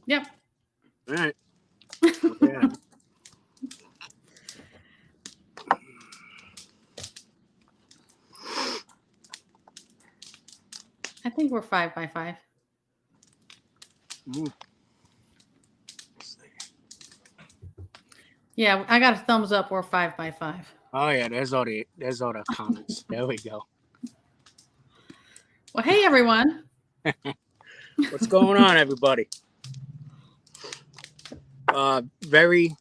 Yep. All right. Yeah. I think we're 5x5. Mm. Yeah, I got a thumbs up. We're 5x5. Oh yeah, there's all the comments. There we go. Well, hey everyone. What's going on, everybody? Very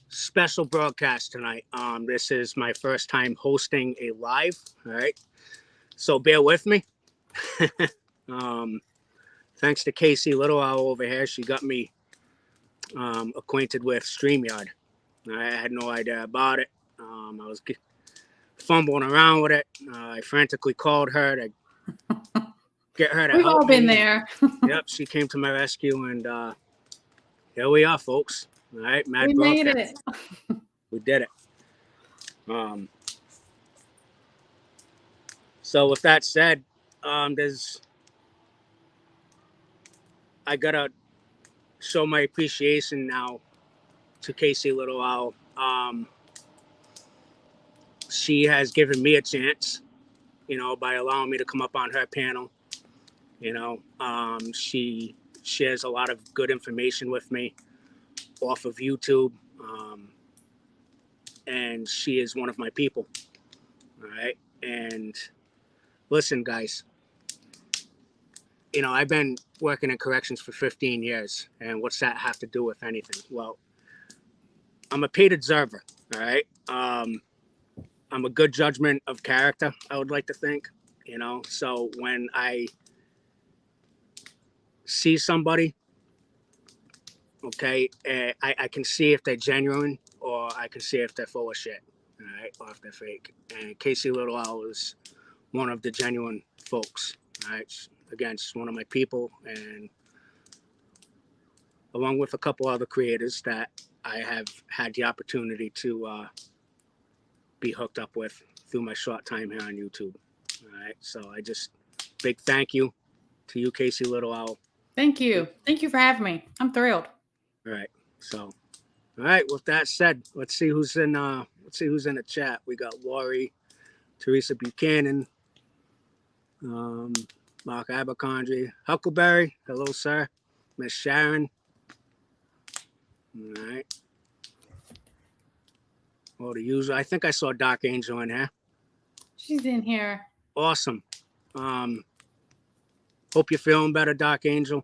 special broadcast tonight. This is my first time hosting a live. All right, so bear with me. Thanks to Casey Little Owl over here, she got me acquainted with StreamYard. I had no idea about it. I was fumbling around with it. I frantically called her to get her to We've help all been me. there. Yep, she came to my rescue, and here we are, folks. All right, mad We made broadcast. it. We did it. So with that said, I gotta show my appreciation now to Casey Little Owl. She has given me a chance, by allowing me to come up on her panel. She shares a lot of good information with me off of YouTube, and she is one of my people. All right, and listen, guys. I've been working in corrections for 15 years, and what's that have to do with anything? Well, I'm a paid observer. All right. I'm a good judgment of character, I would like to think. So when I see somebody, okay, I can see if they're genuine or I can see if they're full of shit, all right, or if they're fake. And Casey Little Owl is one of the genuine folks, all right. Again, she's one of my people, and along with a couple other creators that I have had the opportunity to be hooked up with through my short time here on YouTube. All right, so big thank you to you, Casey Little Owl. Thank you. Thank you for having me. I'm thrilled. All right, so all right. With that said, let's see who's in the chat. We got Lori, Teresa Buchanan, Mark Abercrombie, Huckleberry. Hello, sir. Miss Sharon. All right. Well, the usual. I think I saw Dark Angel in here. She's in here. Awesome. Hope you're feeling better, Dark Angel.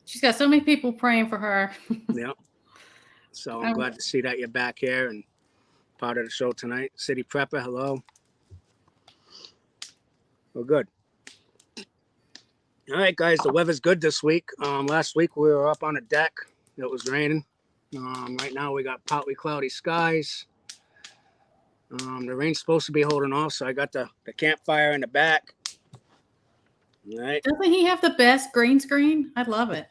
She's got so many people praying for her. Yeah. So I'm glad to see that you're back here and part of the show tonight. City Prepper, hello. Well, good. All right, guys, the weather's good this week. Last week we were up on a deck. It was raining. Right now we got partly cloudy skies. The rain's supposed to be holding off, so I got the campfire in the back. All right. Doesn't he have the best green screen? I love it.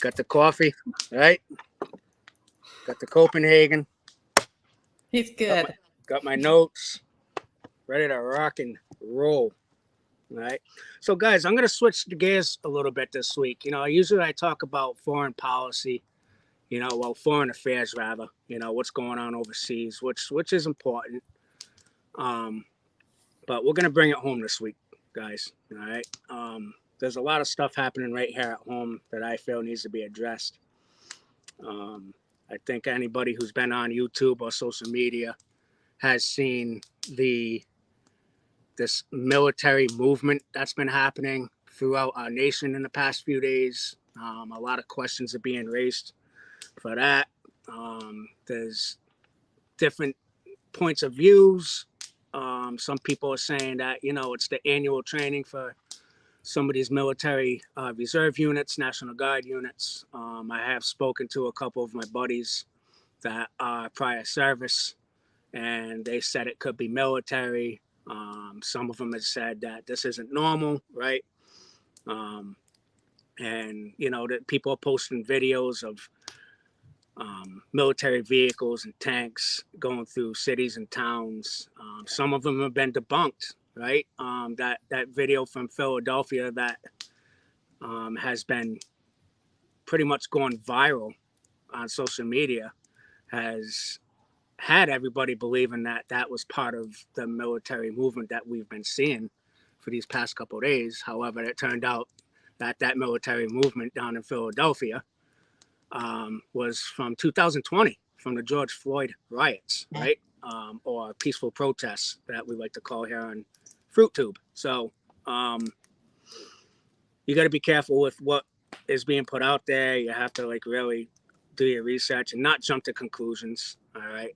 Got the coffee, right? Got the Copenhagen. He's good. Got my notes. Ready to rock and roll. All right. So, guys, I'm going to switch the gears a little bit this week. Usually I talk about foreign policy, foreign affairs, rather, what's going on overseas, which is important. But we're going to bring it home this week, guys. All right. There's a lot of stuff happening right here at home that I feel needs to be addressed. I think anybody who's been on YouTube or social media has seen this military movement that's been happening throughout our nation in the past few days. A lot of questions are being raised for that. There's different points of views. Some people are saying that, it's the annual training for some of these military reserve units, National Guard units. I have spoken to a couple of my buddies that are prior service, and they said it could be military. Some of them have said that this isn't normal, right? And that people are posting videos of military vehicles and tanks going through cities and towns. Some of them have been debunked, right? That video from Philadelphia that has been pretty much gone viral on social media has had everybody believing that that was part of the military movement that we've been seeing for these past couple of days. However, it turned out that that military movement down in Philadelphia was from 2020, from the George Floyd riots, right? Or peaceful protests that we like to call here on FruitTube. So you got to be careful with what is being put out there. You have to like really do your research and not jump to conclusions. All right.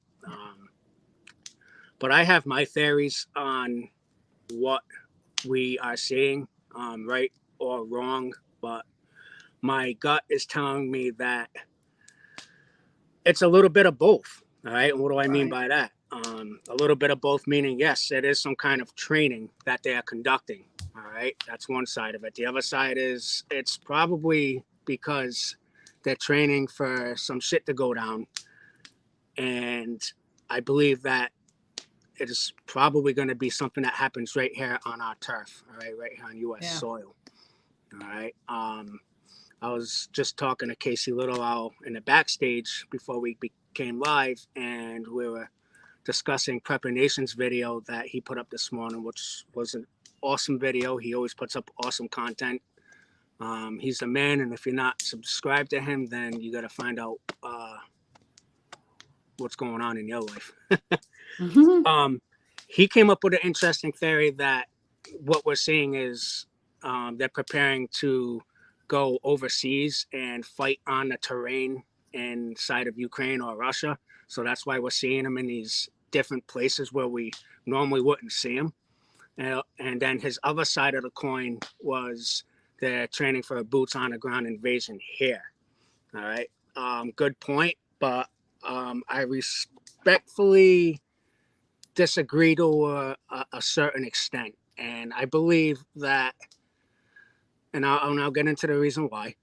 But I have my theories on what we are seeing, right or wrong. But my gut is telling me that it's a little bit of both. All right. And what do I mean by that? A little bit of both, meaning, yes, it is some kind of training that they are conducting. All right. That's one side of it. The other side is it's probably because they're training for some shit to go down. And I believe that it is probably going to be something that happens right here on our turf. All right. Right here on U.S. soil. All right. I was just talking to Casey Little Owl in the backstage before we became live, and we were discussing Prepper Nation's video that he put up this morning, which was an awesome video. He always puts up awesome content. He's the man, and if you're not subscribed to him, then you got to find out what's going on in your life. He came up with an interesting theory that what we're seeing is they're preparing to go overseas and fight on the terrain inside of Ukraine or Russia. So that's why we're seeing them in these different places where we normally wouldn't see them. And then his other side of the coin was they're training for a boots on the ground invasion here. All right. Good point. But I respectfully disagree to a certain extent. And I believe that, and I'll get into the reason why.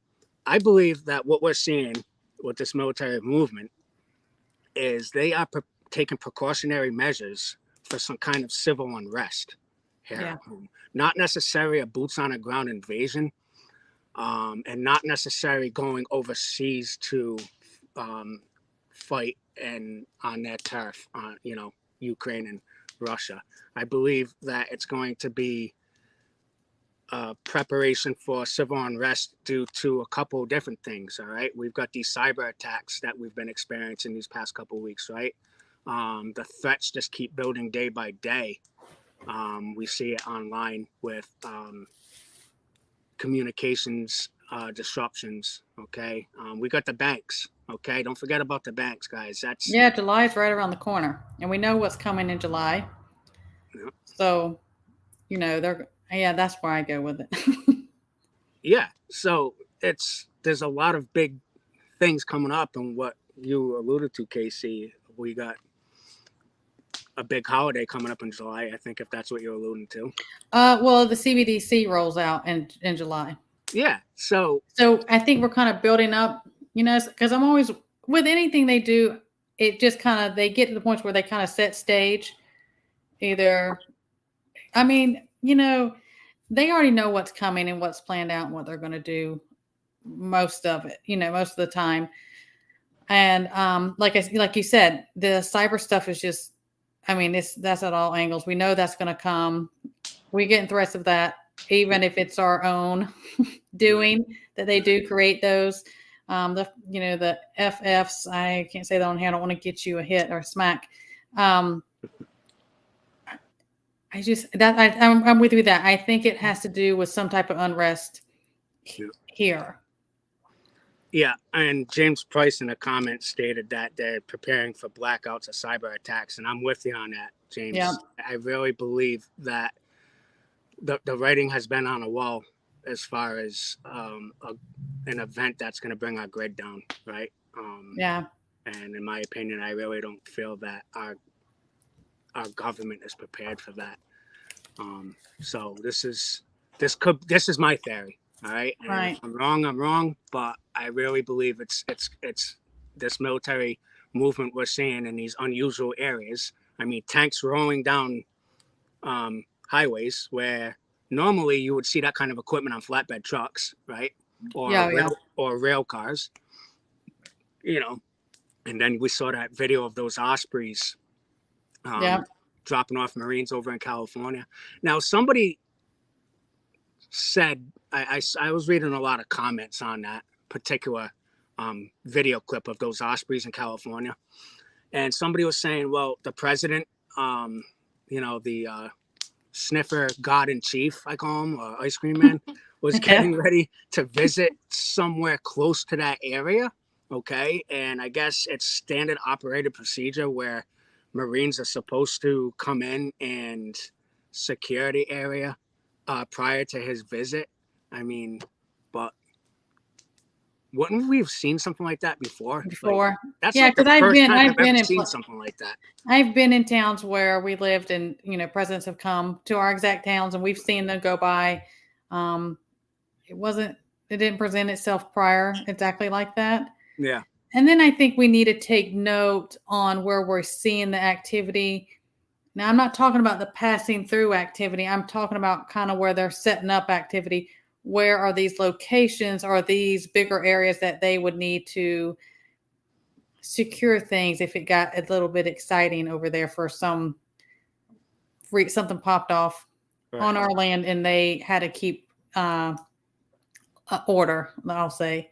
I believe that what we're seeing with this military movement is they are taking precautionary measures for some kind of civil unrest here at home. Not necessarily a boots on the ground invasion, and not necessarily going overseas to fight and on their turf, Ukraine and Russia. I believe that it's going to be preparation for civil unrest due to a couple of different things. All right, we've got these cyber attacks that we've been experiencing these past couple of weeks, right? The threats just keep building day by day. We see it online with communications disruptions. Okay, we got the banks. Okay, don't forget about the banks, guys. July is right around the corner, and we know what's coming in July. Yep. So, that's where I go with it. Yeah, so there's a lot of big things coming up, and what you alluded to, Casey, we got a big holiday coming up in July, I think, if that's what you're alluding to. Well, the CBDC rolls out in July. Yeah, so I think we're kind of building up, because I'm always, with anything they do, it just kind of, they get to the point where they kind of set stage. They already know what's coming and what's planned out and what they're going to do most of it, most of the time. And like you said, the cyber stuff is just, that's at all angles. We know that's going to come. We're getting threats of that, even if it's our own doing that they do create those. The FFs, I can't say that on here. I don't want to get you a hit or smack. I'm with you that I think it has to do with some type of unrest here. Yeah, and James Price in the comments stated that they're preparing for blackouts or cyber attacks, and I'm with you on that, James. Yeah. I really believe that the writing has been on the wall as far as an event that's going to bring our grid down, right? And in my opinion, I really don't feel that our government is prepared for that. So this is my theory. All right. And if I'm wrong, but I really believe it's this military movement we're seeing in these unusual areas. I mean, tanks rolling down highways where normally you would see that kind of equipment on flatbed trucks, right? Yeah. Or rail cars, you know. And then we saw that video of those Ospreys Yeah. dropping off Marines over in California. Now, somebody said, I was reading a lot of comments on that particular video clip of those Ospreys in California. And somebody was saying, well, the president, the sniffer god in chief, I call him, or ice cream man, was getting ready to visit somewhere close to that area. Okay. And I guess it's standard operated procedure where Marines are supposed to come in and secure the area prior to his visit. I mean, but wouldn't we have seen something like that before? Like, that's yeah, like the because first time I've ever seen something like that. I've been in towns where we lived, and presidents have come to our exact towns, and we've seen them go by. It didn't present itself prior exactly like that. Yeah. And then I think we need to take note on where we're seeing the activity. Now, I'm not talking about the passing through activity. I'm talking about kind of where they're setting up activity. Where are these locations? Are these bigger areas that they would need to secure things if it got a little bit exciting over there for something popped off on our land and they had to keep order, I'll say.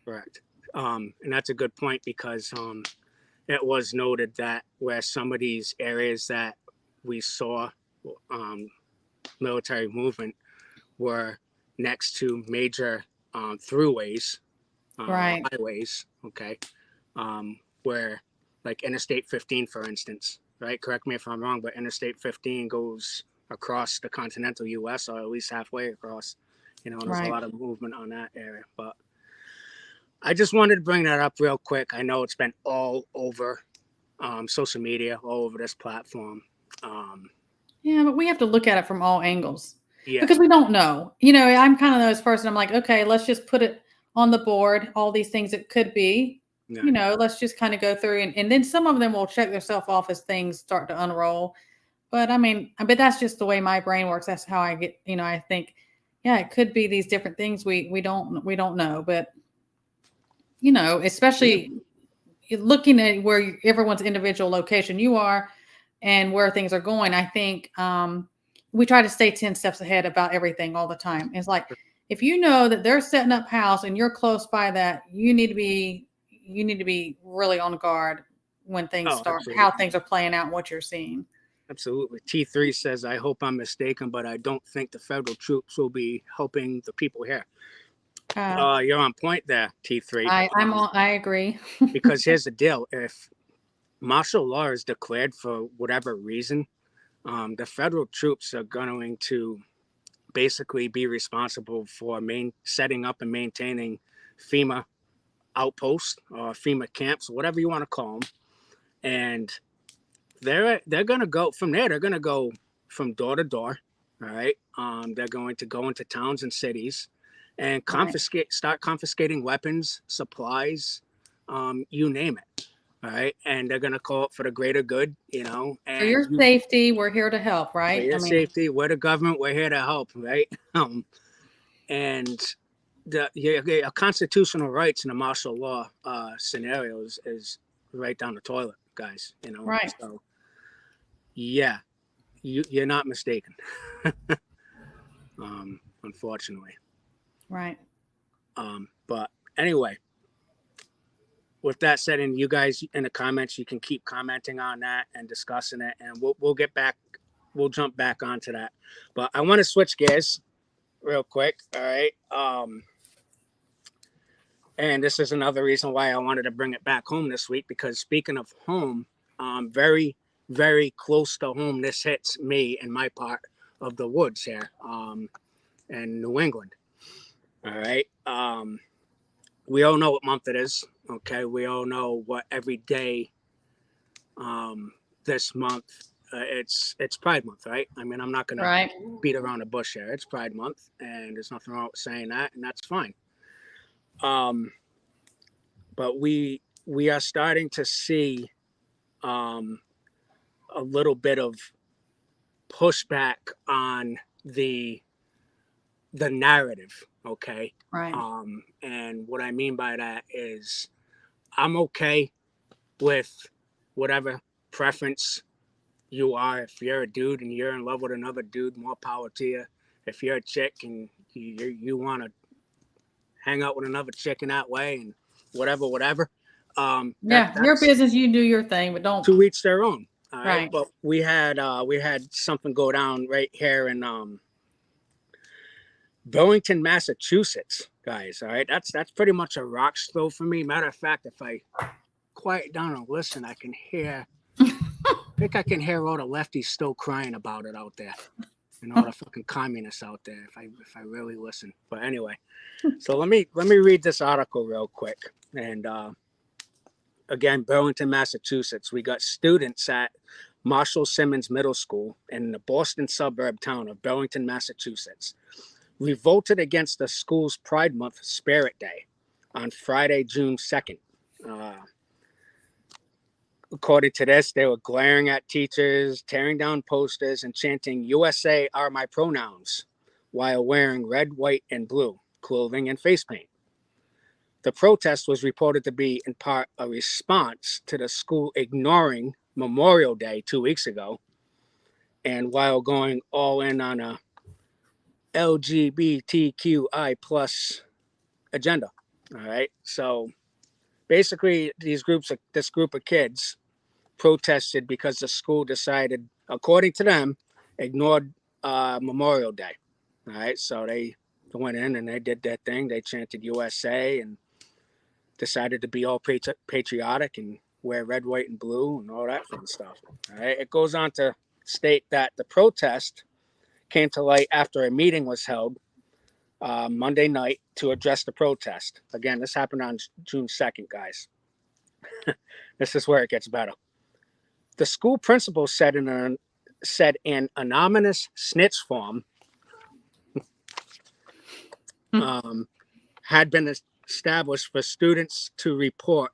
Correct. And that's a good point because it was noted that where some of these areas that we saw military movement were next to major throughways, highways, okay, where like Interstate 15, for instance, right? Correct me if I'm wrong, but Interstate 15 goes across the continental U.S. or at least halfway across, and there's a lot of movement on that area. But I just wanted to bring that up real quick. I know it's been all over social media, all over this platform. Yeah, but we have to look at it from all angles. Yeah. Because we don't know. I'm kind of those person. I'm like, okay, let's just put it on the board, all these things it could be. Yeah. Let's just kind of go through and then some of them will check themselves off as things start to unroll. But but that's just the way my brain works. That's how I get, I think, yeah, it could be these different things we don't know. But especially looking at where everyone's individual location you are and where things are going, I think we try to stay 10 steps ahead about everything all the time. It's like, if you know that they're setting up house and you're close by that, you need to be really on guard when things start, absolutely. How things are playing out, what you're seeing. Absolutely. T3 says, I hope I'm mistaken, but I don't think the federal troops will be helping the people here. You're on point there, T3. I agree. Because here's the deal. If martial law is declared for whatever reason, the federal troops are going to basically be responsible for setting up and maintaining FEMA outposts or FEMA camps, whatever you want to call them. And they're going to go from there. They're going to go from door to door. All right. They're going to go into towns and cities and start confiscating weapons, supplies, you name it. All right. And they're going to call it for the greater good, And for your safety, we're here to help, right? For your safety, we're the government, we're here to help, right? And the constitutional rights in a martial law scenario is right down the toilet, guys, Right. So, yeah, you're not mistaken. Unfortunately. Right. But anyway, with that said, and you guys in the comments, you can keep commenting on that and discussing it, and we'll get back. We'll jump back onto that. But I want to switch gears real quick. All right. And this is another reason why I wanted to bring it back home this week, because speaking of home, very, very close to home, this hits me in my part of the woods here in New England. All right. We all know what month it is. Okay. We all know what every day this month, it's Pride Month, right? I'm not going to beat around the bush here. It's Pride Month, and there's nothing wrong with saying that, and that's fine. But we we are starting to see a little bit of pushback on the narrative, okay? Right. And what I mean by that is I'm okay with whatever preference you are. If you're a dude and you're in love with another dude, more power to you. If you're a chick and you want to hang out with another chick in that way and whatever. Yeah, your That's business, you do your thing, but don't. to each their own. All right. Right. But we had something go down right here in Burlington, Massachusetts, guys. All right. That's pretty much a rock throw for me. Matter of fact, if I quiet down and listen, I can hear I think I can hear all the lefties still crying about it out there. And all the fucking communists out there if I really listen. But anyway, so let me read this article real quick. And again, Burlington, Massachusetts. We got students at Marshall Simmons Middle School in the Boston suburb town of Burlington, Massachusetts, revolted against the school's Pride Month Spirit Day on Friday, June 2nd. According to this, they were glaring at teachers, tearing down posters, and chanting "USA are my pronouns" while wearing red, white, and blue clothing and face paint. The protest was reported to be in part a response to the school ignoring Memorial Day 2 weeks ago, and while going all in on a LGBTQI plus agenda. All right. So basically this group of kids protested because the school decided, according to them, ignored Memorial Day. All right. So they went in and they did their thing. They chanted USA and decided to be all patriotic and wear red, white, and blue and all that fun stuff. All right. It goes on to state that the protest came to light after a meeting was held Monday night to address the protest. Again, this happened on June 2nd, guys. This is where it gets better. The school principal said an anonymous snitch form had been established for students to report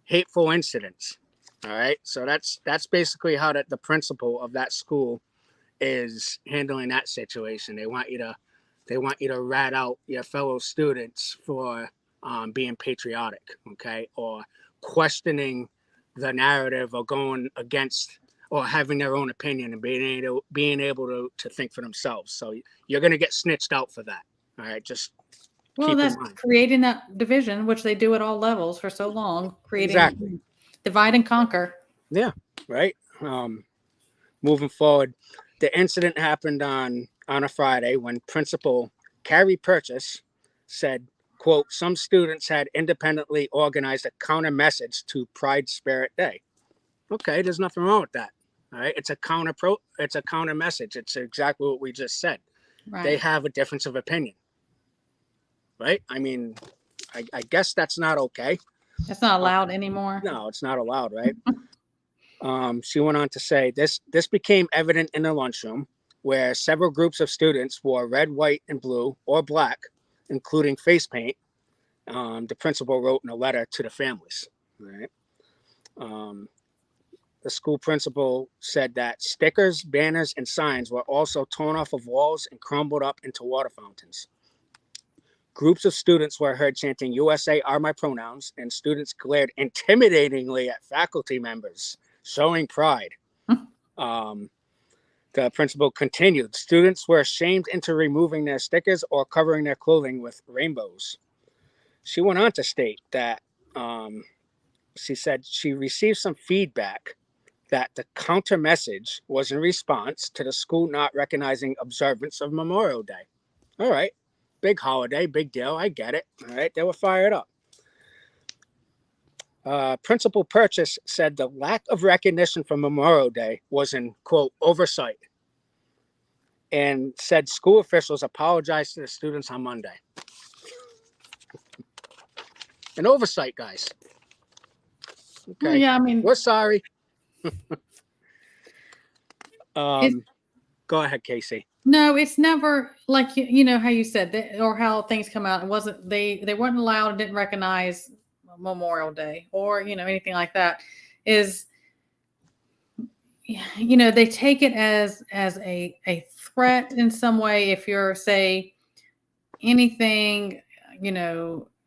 hateful incidents. All right, so that's basically how the principal of that school is handling that situation. They want you to rat out your fellow students for being patriotic, okay, or questioning the narrative or going against or having their own opinion and being able to think for themselves. So you're going to get snitched out for that. All right, just keep That's in mind. creating that division, which they do at all levels for so long, creating Exactly. divide and conquer. Yeah, right. Moving forward, the incident happened on a Friday when Principal Carrie Purchase said, quote, some students had independently organized a counter message to Pride Spirit Day. Okay, there's nothing wrong with that. All right, it's a counter message. It's exactly what we just said. Right. They have a difference of opinion. Right? I mean, I guess that's not okay. That's not allowed anymore. No, it's not allowed, right? She went on to say this became evident in the lunchroom where several groups of students wore red, white, and blue or black, including face paint. The principal wrote in a letter to the families. Right. The school principal said that stickers, banners, and signs were also torn off of walls and crumbled up into water fountains. Groups of students were heard chanting "USA are my pronouns," and students glared intimidatingly at faculty members, showing pride. The principal continued, students were shamed into removing their stickers or covering their clothing with rainbows. She went on to state that she said she received some feedback that the counter message was in response to the school not recognizing observance of Memorial Day. All right, big holiday, big deal. I get it. All right, they were fired up. Principal Purchase said the lack of recognition for Memorial Day was in, quote, oversight, and said school officials apologized to the students on Monday. An oversight, guys. Okay. Yeah, I mean, we're sorry. Go ahead, Casey. No, it's never like you know how you said that, or how things come out. It wasn't they weren't allowed and didn't recognize Memorial Day or, anything like that, is, they take it as a threat in some way. If you're, say, anything,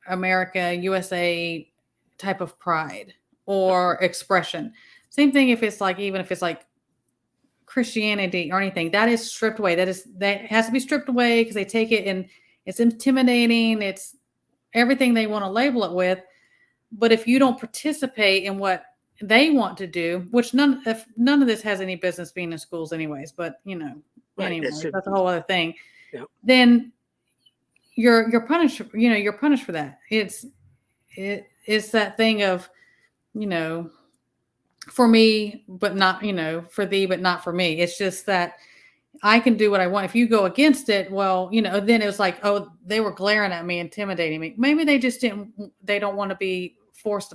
America, USA type of pride or expression. Same thing if it's like, even if it's like Christianity or anything, that is stripped away. That has to be stripped away because they take it and it's intimidating. It's everything they want to label it with. But if you don't participate in what they want to do, which none of this has any business being in schools anyways, but Right. anyway, It should that's a be. whole other thing. Yeah. Then you're punished, you're punished for that. It's that thing of, for me, but not, for thee, but not for me. It's just that I can do what I want. If you go against it, well, then it was like, oh, they were glaring at me, intimidating me. Maybe they just they don't want to be forced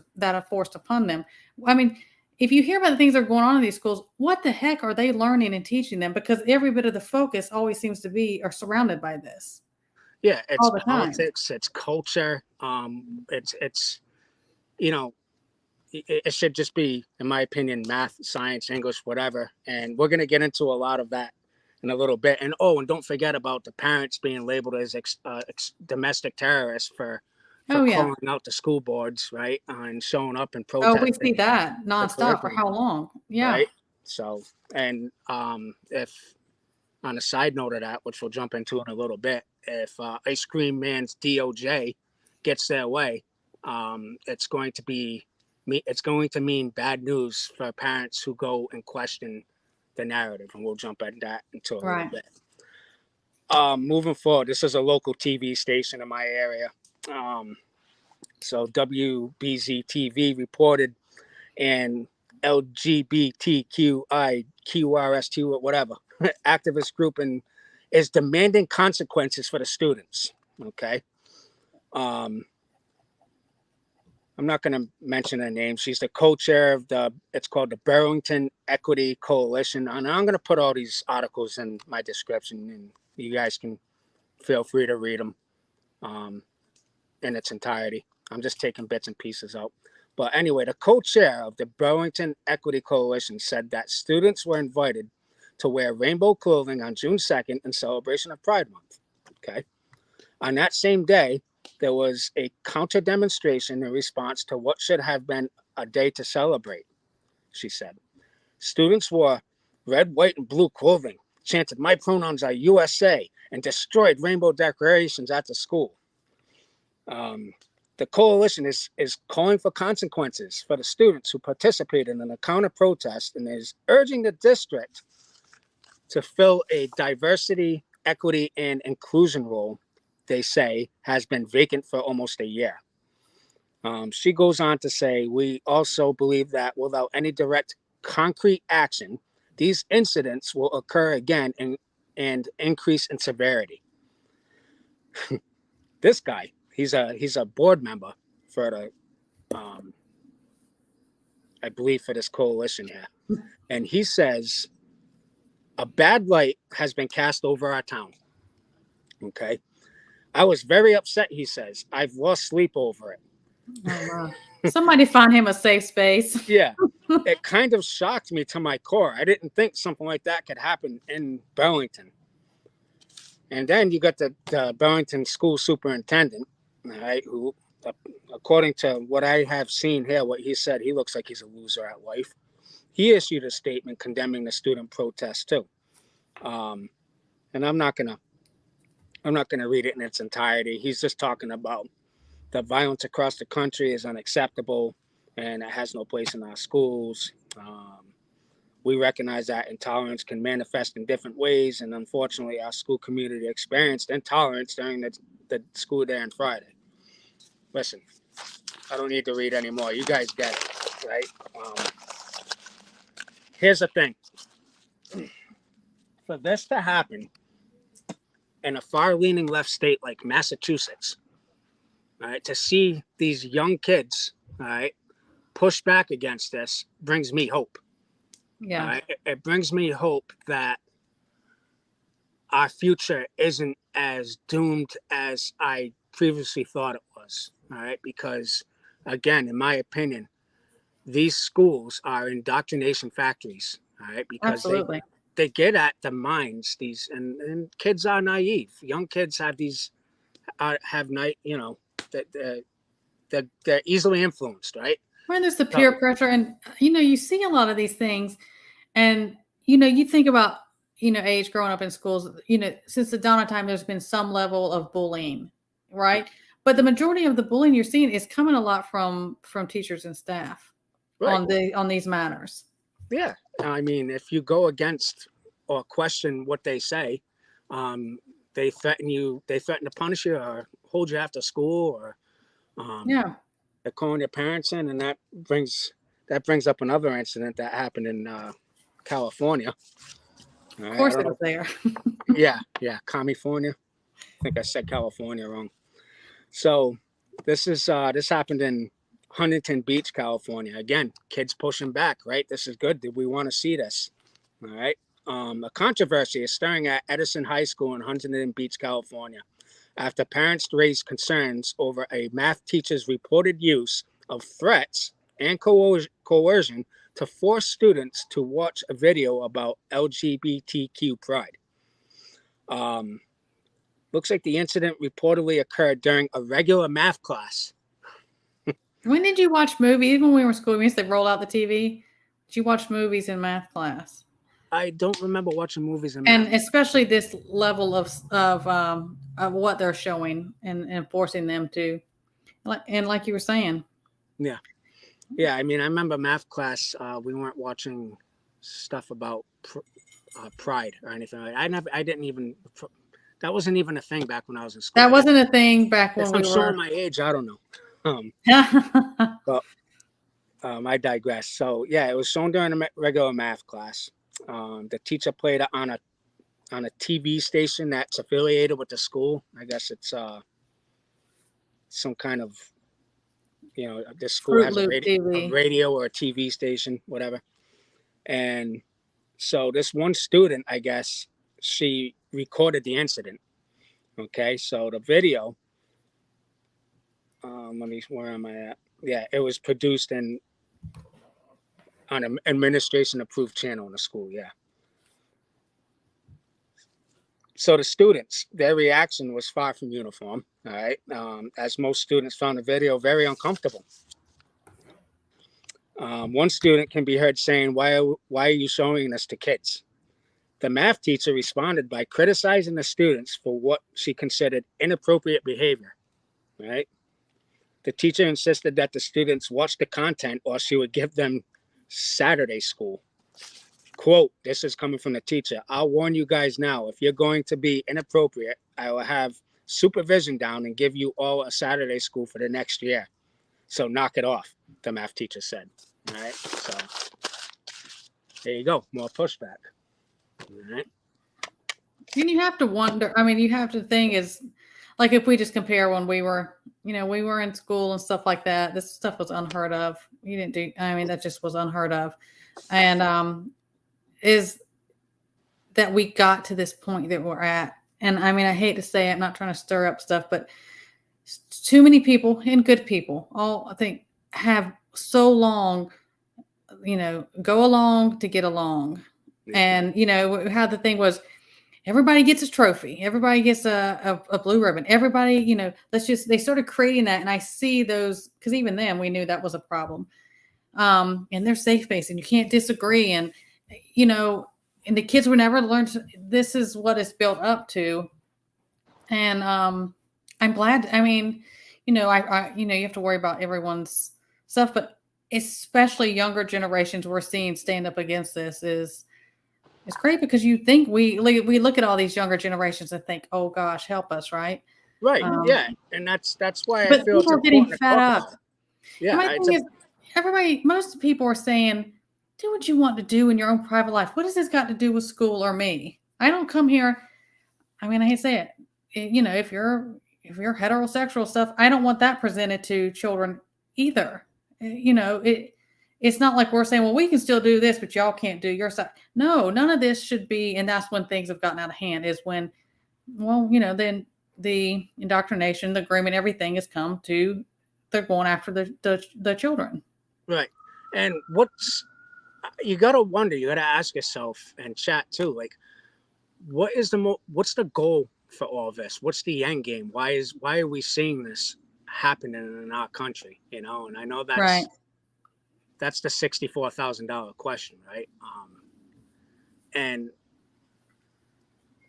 upon them. I mean, if you hear about the things that are going on in these schools, what the heck are they learning and teaching them? Because every bit of the focus always seems to be or surrounded by this Yeah. It's all the time. politics. It's culture. It's it should just be, in my opinion, math, science, English, whatever. And we're going to get into a lot of that in a little bit. And and don't forget about the parents being labeled as domestic terrorists for Oh yeah. calling out the school boards, right, and showing up and Oh, we see protesting that the nonstop for curriculum, how long? Yeah. right? So, and if on a side note of that, which we'll jump into in a little bit, if Ice Cream Man's DOJ gets their way, it's going to be it's going to mean bad news for parents who go and question the narrative, and we'll jump at that into a little Right. bit. Moving forward, this is a local TV station in my area. So WBZ TV reported an LGBTQIQRST, whatever, activist group and is demanding consequences for the students. Okay. I'm not going to mention her name. She's the co-chair of it's called the Burlington Equity Coalition. And I'm going to put all these articles in my description and you guys can feel free to read them in its entirety. I'm just taking bits and pieces out. But anyway, the co-chair of the Burlington Equity Coalition said that students were invited to wear rainbow clothing on June 2nd in celebration of Pride Month. Okay. On that same day, there was a counter demonstration in response to what should have been a day to celebrate, she said. Students wore red, white, and blue clothing, chanted "My pronouns are USA," and destroyed rainbow decorations at the school. The coalition is calling for consequences for the students who participated in the counter protest and is urging the district to fill a diversity, equity, and inclusion role they say has been vacant for almost a year. She goes on to say, we also believe that without any direct concrete action, these incidents will occur again and increase in severity. This guy, he's a board member for the, I believe for this coalition here. And he says, a bad light has been cast over our town. Okay. I was very upset, he says. I've lost sleep over it. Oh, wow. Somebody find him a safe space. Yeah. It kind of shocked me to my core. I didn't think something like that could happen in Burlington. And then you got the Burlington school superintendent, right, who, according to what I have seen here, what he said, he looks like he's a loser at life. He issued a statement condemning the student protest too. And I'm not gonna read it in its entirety. He's just talking about the violence across the country is unacceptable and it has no place in our schools. We recognize that intolerance can manifest in different ways, and unfortunately, our school community experienced intolerance during the school day on Friday. Listen, I don't need to read anymore. You guys get it, right? Here's the thing. For this to happen in a far-leaning left state like Massachusetts, all right, to see these young kids, all right, push back against this brings me hope. Yeah. It brings me hope that our future isn't as doomed as I previously thought it was. All right, because again, in my opinion, these schools are indoctrination factories. All right, because Absolutely. they get at the minds and kids are naive. Young kids have these have night, that they're easily influenced, right? When there's the peer So pressure, and you see a lot of these things, and you think about age growing up in schools. Since the dawn of time, there's been some level of bullying, right? But the majority of the bullying you're seeing is coming a lot from teachers and staff right, on these matters. yeah. I mean, if you go against or question what they say, um, they threaten you. They threaten to punish you or hold you after school, or um, Yeah, they're calling your parents in, and that brings up another incident that happened in California. All of right, I course don't it know. was there. Yeah, California. I think I said California wrong. So this happened in Huntington Beach, California. Again, kids pushing back, right? This is good. We want to see this. All right. A controversy is stirring at Edison High School in Huntington Beach, California, after parents raised concerns over a math teacher's reported use of threats and coercion to force students to watch a video about LGBTQ pride. Um, Looks like the incident reportedly occurred during a regular math class. When did you watch movies? Even when we were in school, we used to roll out the TV. Did you watch movies in math class? I don't remember watching movies in And math. especially this level of what they're showing and forcing them to, like you were saying. Yeah, yeah. I mean, I remember math class. We weren't watching stuff about pride or anything like that. I didn't even. That wasn't even a thing back when I was in school. That wasn't a thing back If when I'm we showing were. my age, I don't know. Um, Yeah, but I digress. So yeah, it was shown during a regular math class. The teacher played it on a TV station that's affiliated with the school. I guess it's some kind of, this school Fruit has Loop a TV. radio or a TV station, whatever. And so this one student, I guess, she recorded the incident. Okay, so the video, where am I at? Yeah, it was produced on an administration approved channel in the school. Yeah. So the students, their reaction was far from uniform. All right, as most students found the video very uncomfortable. One student can be heard saying, why are you showing this to kids?" The math teacher responded by criticizing the students for what she considered inappropriate behavior. Right? The teacher insisted that the students watch the content or she would give them Saturday school. Quote, this is coming from the teacher. "I'll warn you guys now, if you're going to be inappropriate, I will have supervision down and give you all a Saturday school for the next year. So knock it off," the math teacher said. All right. So there you go. More pushback. All right. And you have to wonder. I mean, you have to think is like if we just compare when we were in school and stuff like that. This stuff was unheard of. You didn't do. I mean, that just was unheard of. And is that we got to this point that we're at. And I mean, I hate to say it, I'm not trying to stir up stuff, but too many people and good people all I think have so long, go along to get along. Yeah. And how the thing was, everybody gets a trophy, everybody gets a blue ribbon, everybody, they started creating that. And I see those, because even then we knew that was a problem. And they're safe space and you can't disagree. And and the kids were never learned this is what it's built up to. And I'm glad. I mean, I you have to worry about everyone's stuff, but especially younger generations we're seeing stand up against this is it's great, because you think we look at all these younger generations and think, oh gosh, help us, right? Right. Um, Yeah. And that's why I but feel it's people are getting important to fed talk up. about it. And Yeah. my thing is, most people are saying, do what you want to do in your own private life. What has this got to do with school or me? I don't come here. I mean, I hate to say it. If you're heterosexual stuff, I don't want that presented to children either. It's not like we're saying, well, we can still do this, but y'all can't do your side. No, none of this should be. And that's when things have gotten out of hand, is when, well, then the indoctrination, the grooming, everything has come to they're going after the children. Right. And you got to ask yourself and chat too, like, what's the goal for all this? What's the end game? Why are we seeing this happening in our country? And I know Right. that's the $64,000 question, right? And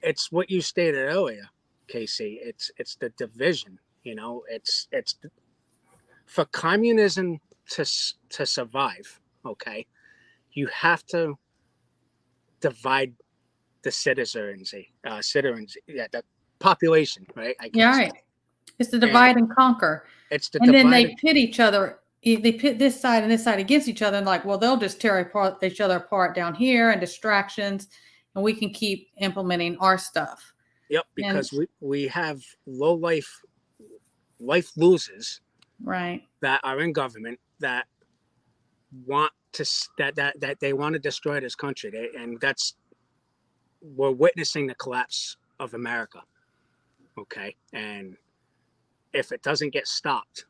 it's what you stated earlier, Casey. It's the division. It's for communism to survive. Okay, you have to divide the citizens, the population, right? Right. It's the divide and conquer. It's the and then they pit each other. They pit this side and this side against each other, and like, well, they'll just tear each other apart down here and distractions, and we can keep implementing our stuff. Yep, because we have low life losers, right, that are in government that want to that they want to destroy this country, we're witnessing the collapse of America. Okay, and if it doesn't get stopped,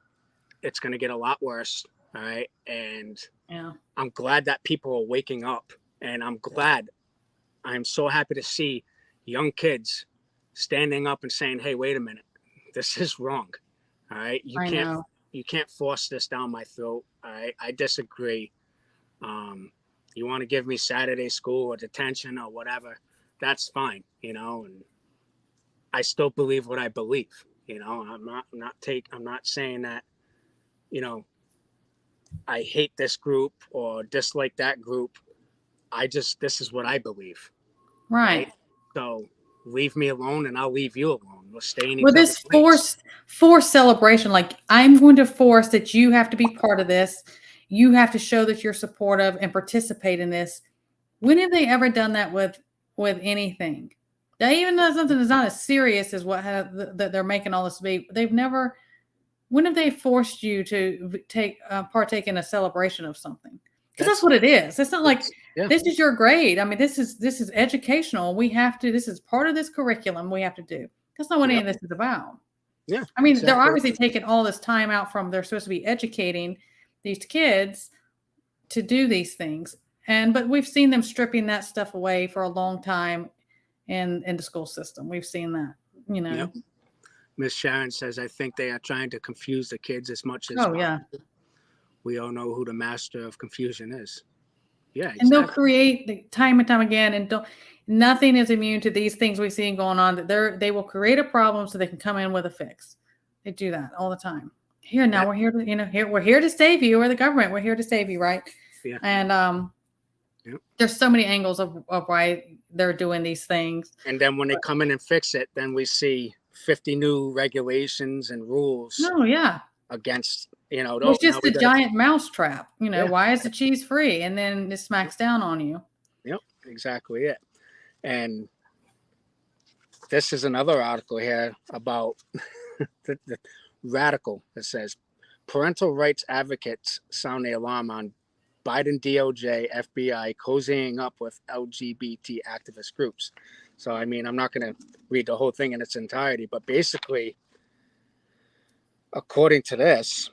it's going to get a lot worse. All right, and yeah, I'm glad that people are waking up, and I'm so happy to see young kids standing up and saying, "Hey, wait a minute, this is wrong." All right, you can't force this down my throat. All right, I disagree. You want to give me Saturday school or detention or whatever, that's fine, and I still believe what I believe. I'm not saying that, I hate this group or dislike that group. This is what I believe. right? So leave me alone and I'll leave you alone. We'll stay in each Well, this forced celebration, like, I'm going to force that you have to be part of this. You have to show that you're supportive and participate in this. When have they ever done that with anything? They even know something that's not as serious as that they're making all this to be. They've never. When have they forced you to partake in a celebration of something? Because that's what it is. It's not like this is your grade. I mean, this is educational. We have to. This is part of this curriculum. We have to do. That's not what any of this is about. Yeah. I mean, they're obviously taking all this time out from. They're supposed to be educating these kids to do these things, but we've seen them stripping that stuff away for a long time in the school system. We've seen that. Yep. Miss Sharon says, I think they are trying to confuse the kids as much as we all know who the master of confusion is. Yeah, exactly. And they'll create time and time again, and nothing is immune to these things we've seen going on. That they will create a problem so they can come in with a fix. They do that all the time. We're here to we're here to save you. We're the government. We're here to save you, right? Yeah. And there's so many angles of why they're doing these things. And then when they come in and fix it, then we see 50 new regulations and rules. Oh yeah. Against it's just a giant mousetrap. Why is the cheese free? And then it smacks down on you. Yep, exactly it. And this is another article here about the radical. It says parental rights advocates sound the alarm on Biden DOJ FBI cozying up with LGBT activist groups. So, I mean, I'm not going to read the whole thing in its entirety, but basically, according to this,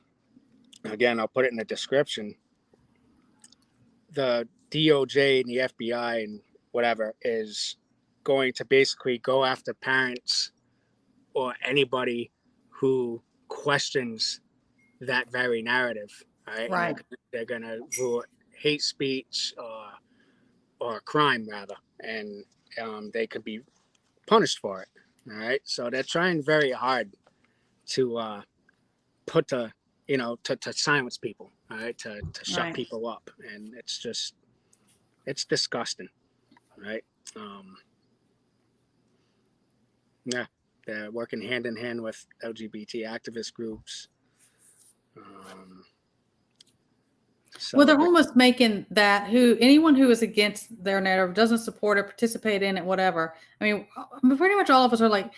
again, I'll put it in the description, the DOJ and the FBI and whatever is going to basically go after parents or anybody who questions that very narrative, right? Right. They're going to rule it hate speech or crime, rather, and they could be punished for it, all right? So they're trying very hard to put to silence people, all right, to shut people up, and it's disgusting, right? They're working hand in hand with LGBT activist groups. Well, they're almost making that anyone who is against their narrative, doesn't support it, participate in it, whatever. I mean, pretty much all of us are like,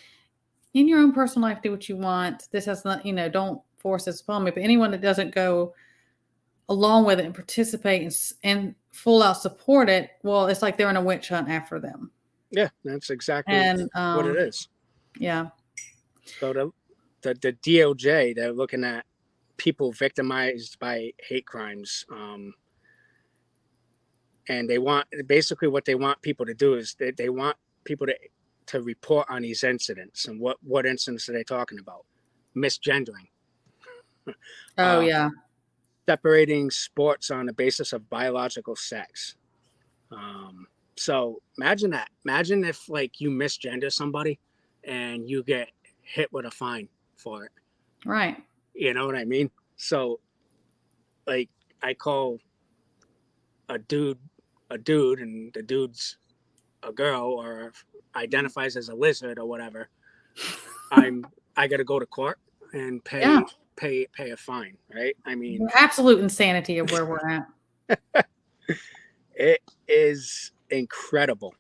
in your own personal life, do what you want. This has not, don't force this upon me. But anyone that doesn't go along with it and participate and full out support it, well, it's like they're in a witch hunt after them. Yeah, that's exactly what it is. Yeah. So the DOJ, they're looking at people victimized by hate crimes. And they want, basically what they want people to do is they want people to report on these incidents. And what incidents are they talking about? Misgendering, Oh yeah. separating sports on the basis of biological sex. So imagine that. Imagine if like you misgender somebody and you get hit with a fine for it. Right. You know what I mean? So like I call a dude and the dude's a girl or identifies as a lizard or whatever, I got to go to court and Yeah. pay a fine, right? I mean, Absolute insanity of where we're at. it is incredible.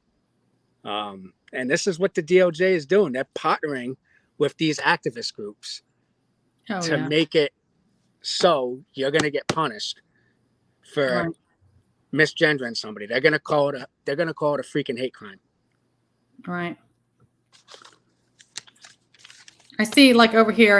And this is what the DOJ is doing. They're partnering with these activist groups Oh to yeah. make it so you're going to get punished for Right. misgendering somebody. They're going to call it a freaking hate crime. Right. I see, like over here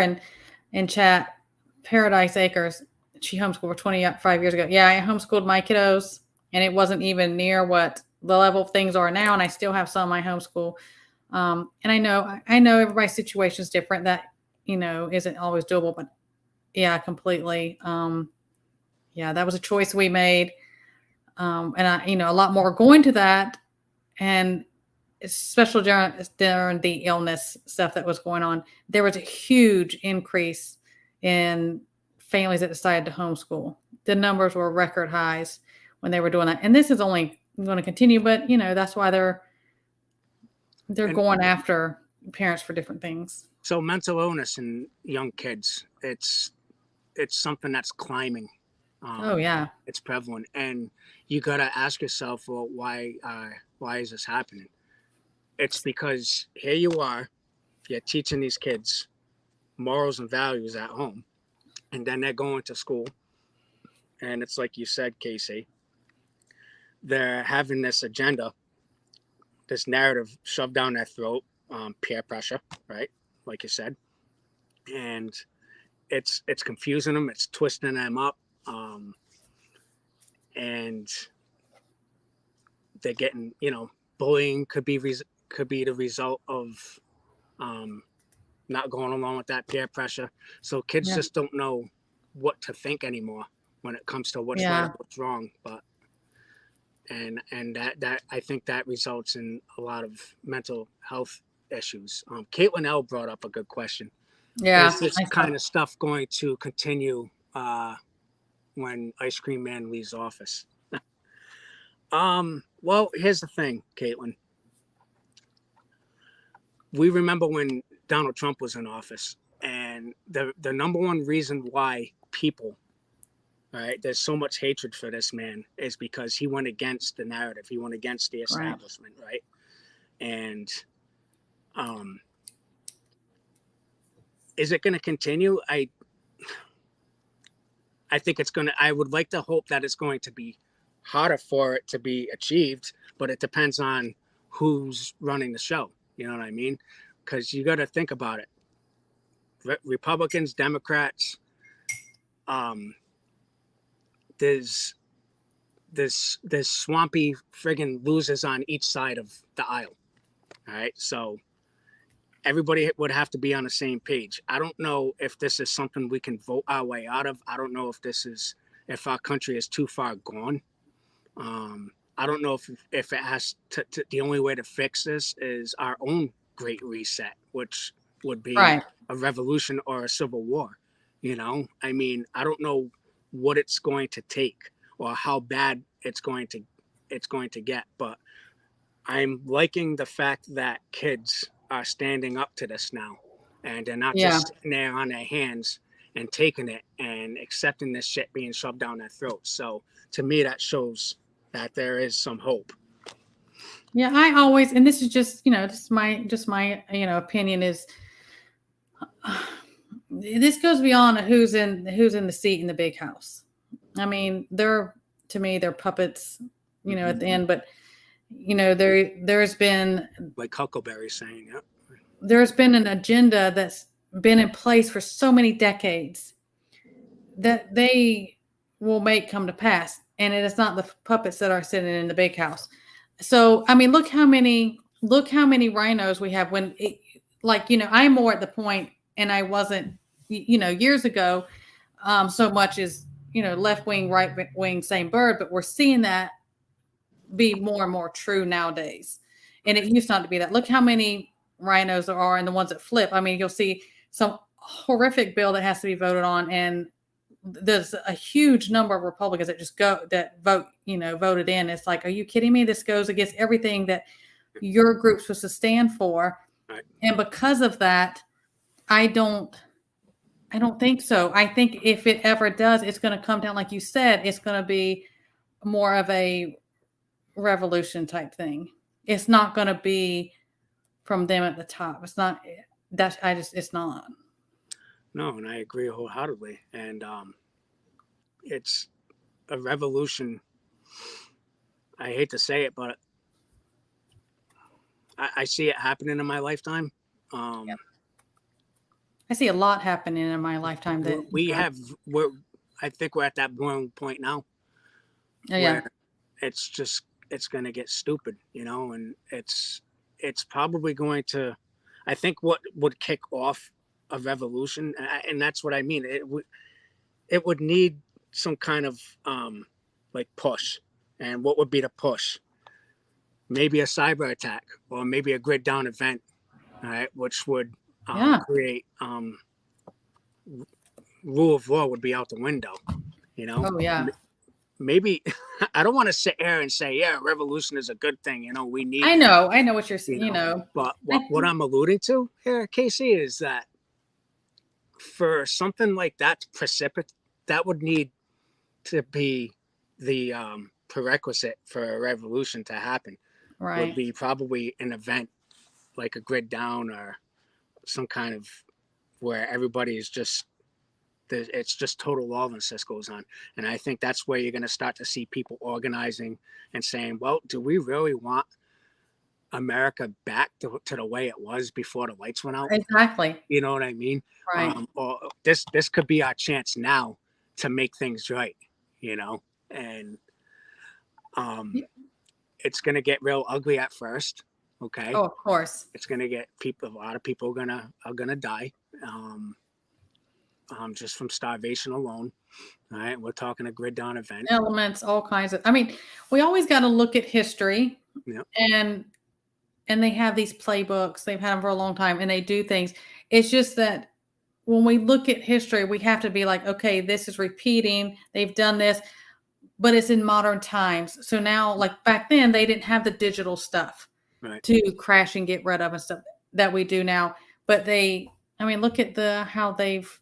in chat, Paradise Acres. She homeschooled for 25 years ago. Yeah, I homeschooled my kiddos, and it wasn't even near what the level of things are now. And I still have some I homeschool. And I know everybody's situation is different. That isn't always doable. But yeah, completely. Yeah, that was a choice we made. And a lot more going to that, and especially during the illness stuff that was going on, there was a huge increase in families that decided to homeschool. The numbers were record highs when they were doing that. And this is only going to continue, but that's why they're going after parents for different things. So mental illness in young kids, it's something that's climbing. Oh yeah. It's prevalent. And you got to ask yourself, well, why is this happening? It's because here you are, you're teaching these kids morals and values at home, and then they're going to school. And it's like you said, Casey, they're having this agenda, this narrative shoved down their throat, peer pressure, right? Like you said. And it's confusing them, it's twisting them up. And they're getting, bullying could be the result of not going along with that peer pressure. So kids just don't know what to think anymore when it comes to what's right and what's wrong. But and that I think that results in a lot of mental health issues. Caitlin L brought up a good question. Yeah. Is this kind of stuff going to continue when Ice Cream Man leaves office? Well, here's the thing, Caitlin. We remember when Donald Trump was in office, and the number one reason why people, right, there's so much hatred for this man is because he went against the narrative. He went against the establishment, right? And is it going to continue? I think it's going to, I would like to hope that it's going to be harder for it to be achieved, but it depends on who's running the show. You know what I mean? Because you got to think about it. Republicans, Democrats, there's swampy friggin' losers on each side of the aisle. All right, so everybody would have to be on the same page. I don't know if this is something we can vote our way out of. I don't know if our country is too far gone. I don't know if it has to, the only way to fix this is our own great reset, which would be a revolution or a civil war. I mean, I don't know what it's going to take or how bad it's going to get, but I'm liking the fact that kids are standing up to this now, and they're not just sitting there on their hands and taking it and accepting this shit being shoved down their throats. So to me, that shows that there is some hope. Yeah, I always, and this is just my opinion is this goes beyond who's in the seat in the big house. I mean, they're puppets, at the end, but there's been, like Huckleberry saying, there's been an agenda that's been in place for so many decades that they will make come to pass. And it is not the puppets that are sitting in the big house. So, I mean, look how many rhinos we have when it, like, I'm more at the point, and I wasn't, years ago, so much as, left wing, right wing, same bird, but we're seeing that be more and more true nowadays. And it used not to be that. Look how many rhinos there are and the ones that flip. I mean, you'll see some horrific bill that has to be voted on, and there's a huge number of Republicans that just voted in. It's like, are you kidding me? This goes against everything that your group's supposed to stand for. Right. And because of that, I don't think so. I think if it ever does, it's going to come down, like you said, it's going to be more of a revolution type thing. It's not going to be from them at the top. It's not. It's not. No, and I agree wholeheartedly. And it's a revolution. I hate to say it, but I see it happening in my lifetime. Yep. I see a lot happening in my lifetime that I think we're at that one point now. Yeah. It's going to get stupid, and it's probably going to, I think what would kick off a revolution, and that's what I mean. It would need some kind of like push. And what would be the push? Maybe a cyber attack, or maybe a grid down event, right? Which would create rule of law would be out the window, Oh yeah. Maybe I don't want to sit here and say, yeah, revolution is a good thing. We need. I know what you're saying. But what I'm alluding to here, Casey, is that for something like that to precipitate, that would need to be the prerequisite for a revolution to happen. Right. Would be probably an event like a grid down, or some kind of where everybody is just, it's just total lawlessness goes on. And I think that's where you're going to start to see people organizing and saying, well, do we really want America back to the way it was before the lights went out? Exactly. You know what I mean? Right. Or this could be our chance now to make things right, and it's going to get real ugly at first. Okay. Oh, of course. It's going to get a lot of people are going to die. Just from starvation alone. All right, we're talking a grid down event. Elements, all kinds of. I mean, we always got to look at history, and they have these playbooks. They've had them for a long time, and they do things. It's just that when we look at history, we have to be like, okay, this is repeating. They've done this, but it's in modern times. So now, like back then, they didn't have the digital stuff to crash and get rid of and stuff that we do now. But look at how they've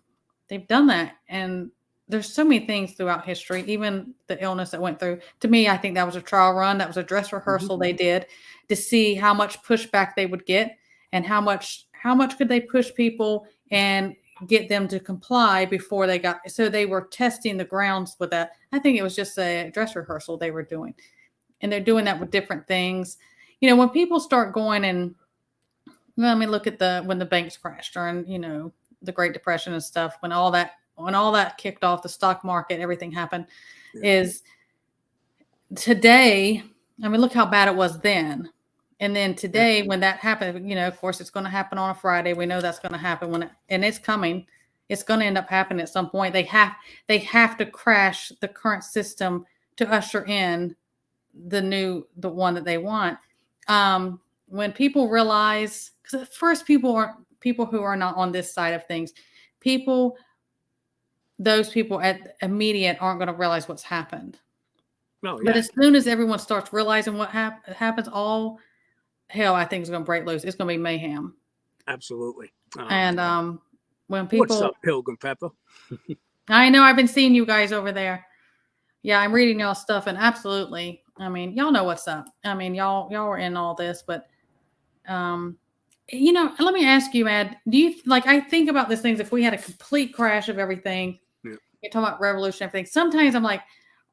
done that. And there's so many things throughout history, even the illness that went through. To me, I think that was a trial run. That was a dress rehearsal they did to see how much pushback they would get, and how much could they push people and get them to comply before they got. So they were testing the grounds with that. I think it was just a dress rehearsal they were doing. And they're doing that with different things. When people start going and, look at when the banks crashed during, the Great Depression and stuff, when all that kicked off, the stock market, everything happened, is today. Look how bad it was then. And then today, when that happened, of course, it's going to happen on a Friday. We know that's going to happen and it's coming. It's going to end up happening at some point. They have to crash the current system to usher in the one that they want. When people realize, because at first people who are not on this side of things, those people at immediate aren't going to realize what's happened. Oh, yeah. But as soon as everyone starts realizing what happens, all hell, I think, is going to break loose. It's going to be mayhem. Absolutely. And when people, what's up, Pilgrim Pepper? I know, I've been seeing you guys over there. Yeah, I'm reading y'all stuff, and absolutely, y'all know what's up. Y'all are in all this, but let me ask you, Ed, do you I think about these things, if we had a complete crash of everything, you're talking about revolution, everything. Sometimes I'm like,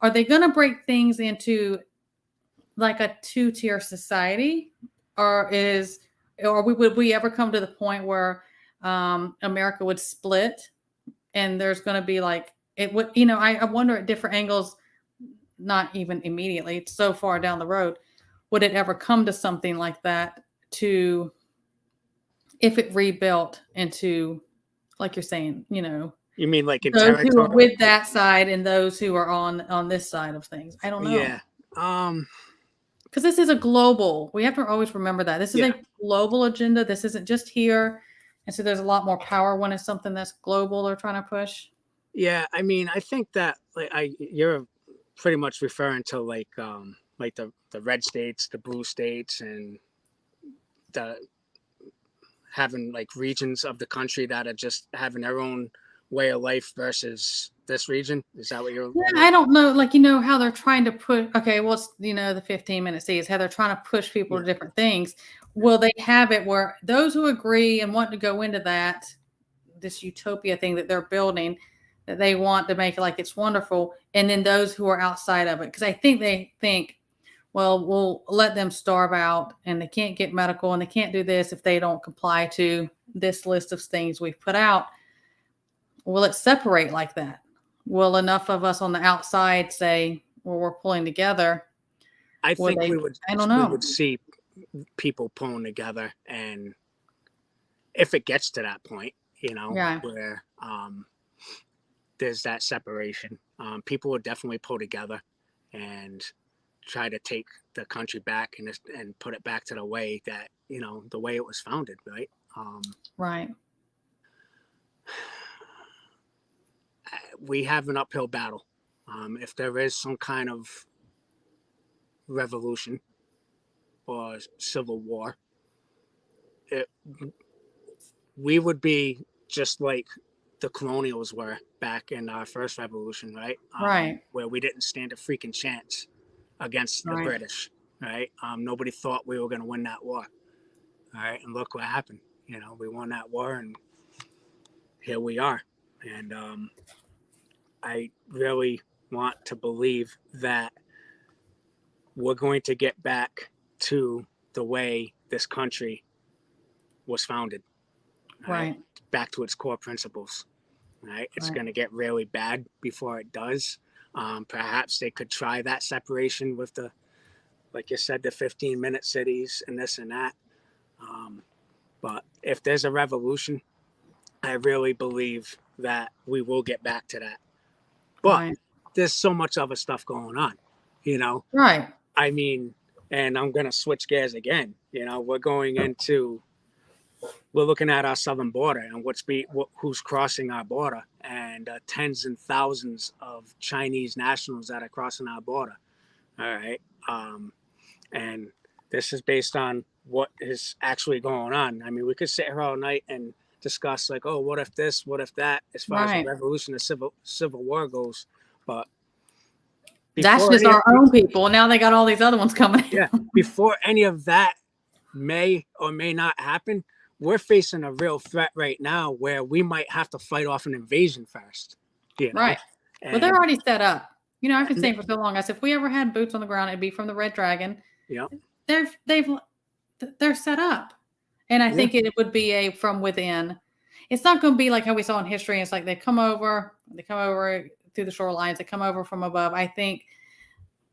are they going to break things into like a 2-tier society, or would we ever come to the point where America would split, and there's going to be like it would, you know, I wonder at different angles, not even immediately, it's so far down the road, would it ever come to something like that to, if it rebuilt into, like you're saying, you know, You mean like in those who are territory? with that side and those who are on this side of things. I don't know. Yeah. Um. Because this is a global, we have to always remember that. This is Yeah. a global agenda. This isn't just here. And so there's a lot more power when it's something that's global they're trying to push. Yeah. I mean, I think that like you're pretty much referring to like the red states, the blue states, and the having like regions of the country that are just having their own way of life versus this region. Is that what you're? Yeah, I don't know, like, you know, how they're trying to put, okay, well, it's, you know, the 15-minute C is how they're trying to push people Yeah. to different things. Yeah. Will they have it where those who agree and want to go into that, this utopia thing that they're building, that they want to make it like it's wonderful, and then those who are outside of it? Because I think they think, well, we'll let them starve out and they can't get medical and they can't do this if they don't comply to this list of things we've put out. Will it separate like that? Will enough of us on the outside say, well, we're pulling together? I think They, we would. I don't We know. would see people pulling together, and if it gets to that point, you know, Yeah. where there's that separation, people would definitely pull together and try to take the country back and put it back to the way that, you know, the way it was founded, right? Right. We have an uphill battle. If there is some kind of revolution or civil war, we would be just like the colonials were back in our first revolution, right? Right. Where we didn't stand a freaking chance against the Right. British, right? Nobody thought we were going to win that war, all right? And look what happened. You know, we won that war, and here we are. And I really want to believe that we're going to get back to the way this country was founded, Right. back to its core principles. Right? It's Right. going to get really bad before it does. Perhaps they could try that separation with the, like you said, the 15-minute cities and this and that. But if there's a revolution, I really believe that we will get back to that. But Right. there's so much other stuff going on, you know? Right. I mean, and I'm going to switch gears again. You know, we're looking at our southern border and who's crossing our border, and tens and thousands of Chinese nationals that are crossing our border. All right. And this is based on what is actually going on. I mean, we could sit here all night and discuss like, oh, what if this, what if that, as far as the Right. revolution, the civil war goes. But That's before just any, our own people. Now they got all these other ones coming in. yeah, before any of that may or may not happen, we're facing a real threat right now where we might have to fight off an invasion first. You know? Right. Well, And they're already set up. You know, I've been saying for so long, I said, if we ever had boots on the ground, it'd be from the Red Dragon. yeah, They're set up. And I Yeah. think it would be a from within. It's not going to be like how we saw in history. It's like they come over through the shorelines, they come over from above. I think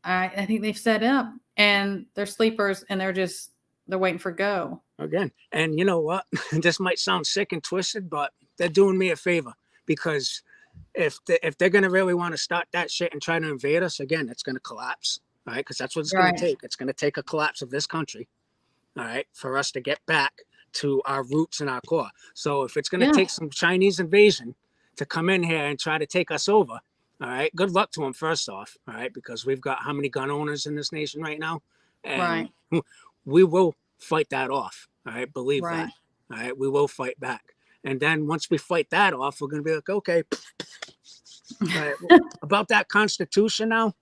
they've set up and they're sleepers and they're waiting for go. again. And you know what? This might sound sick and twisted, but they're doing me a favor, because if they're going to really want to start that shit and try to invade us again, it's going to collapse, right? Because that's what it's going Right. to take. It's going to take a collapse of this country, all right, for us to get back to our roots and our core. So if it's going to Yeah. take some Chinese invasion to come in here and try to take us over, all right, good luck to them first off, all right, because we've got how many gun owners in this nation right now? And we will fight that off, all right, believe Right. that, all right, we will fight back. And then once we fight that off, we're going to be like, okay, all right, about that Constitution now,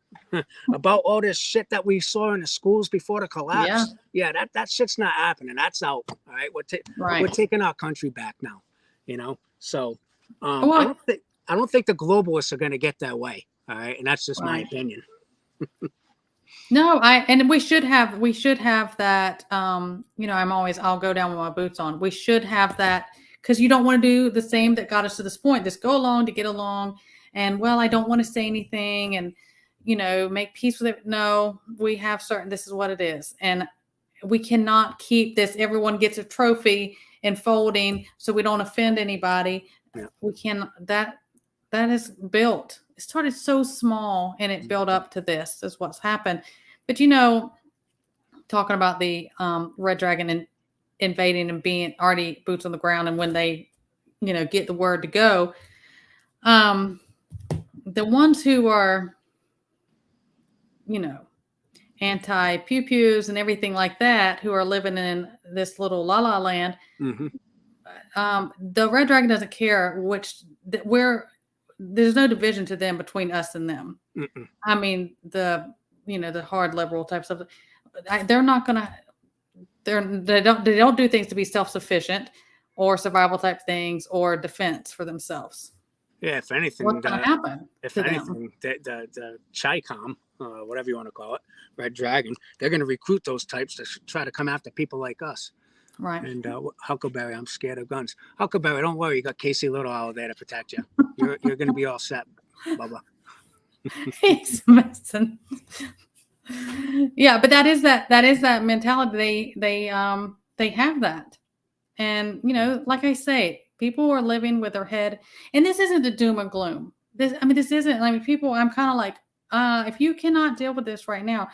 about all this shit that we saw in the schools before the collapse. Yeah, that shit's not happening. That's out. All right, we're Right. taking our country back now. You know, so Well, I don't think the globalists are going to get that way. All right, and that's just my Right. opinion. No, and we should have that. You know, I'll go down with my boots on. We should have that, because you don't want to do the same that got us to this point. Just go along to get along and well, I don't want to say anything and, make peace with it. No, we have this is what it is. And we cannot keep this. Everyone gets a trophy and folding so we don't offend anybody. Yeah. We can, that is built. It started so small and it built up to this is what's happened. But, talking about the Red Dragon and invading and being already boots on the ground, and when they, get the word to go, the ones who are, anti pew pews and everything like that, who are living in this little la la land, the Red Dragon doesn't care there's no division to them between us and them. Mm-mm. I mean, the hard liberal type stuff. They're not gonna. They don't do things to be self-sufficient or survival type things or defense for themselves. Yeah, if anything, What's going to happen? If to anything, them? the Chi-Com, whatever you want to call it, Red Dragon, they're going to recruit those types to try to come after people like us. Right. And Huckleberry, I'm scared of guns. Huckleberry, don't worry, you got Casey Little out there to protect you. You're going to be all set, Bubba. He's messing. Yeah, but that is that mentality. They have that, and like I say, people are living with their head, and this isn't the doom and gloom. This isn't. People. I'm kind of like, if you cannot deal with this right now,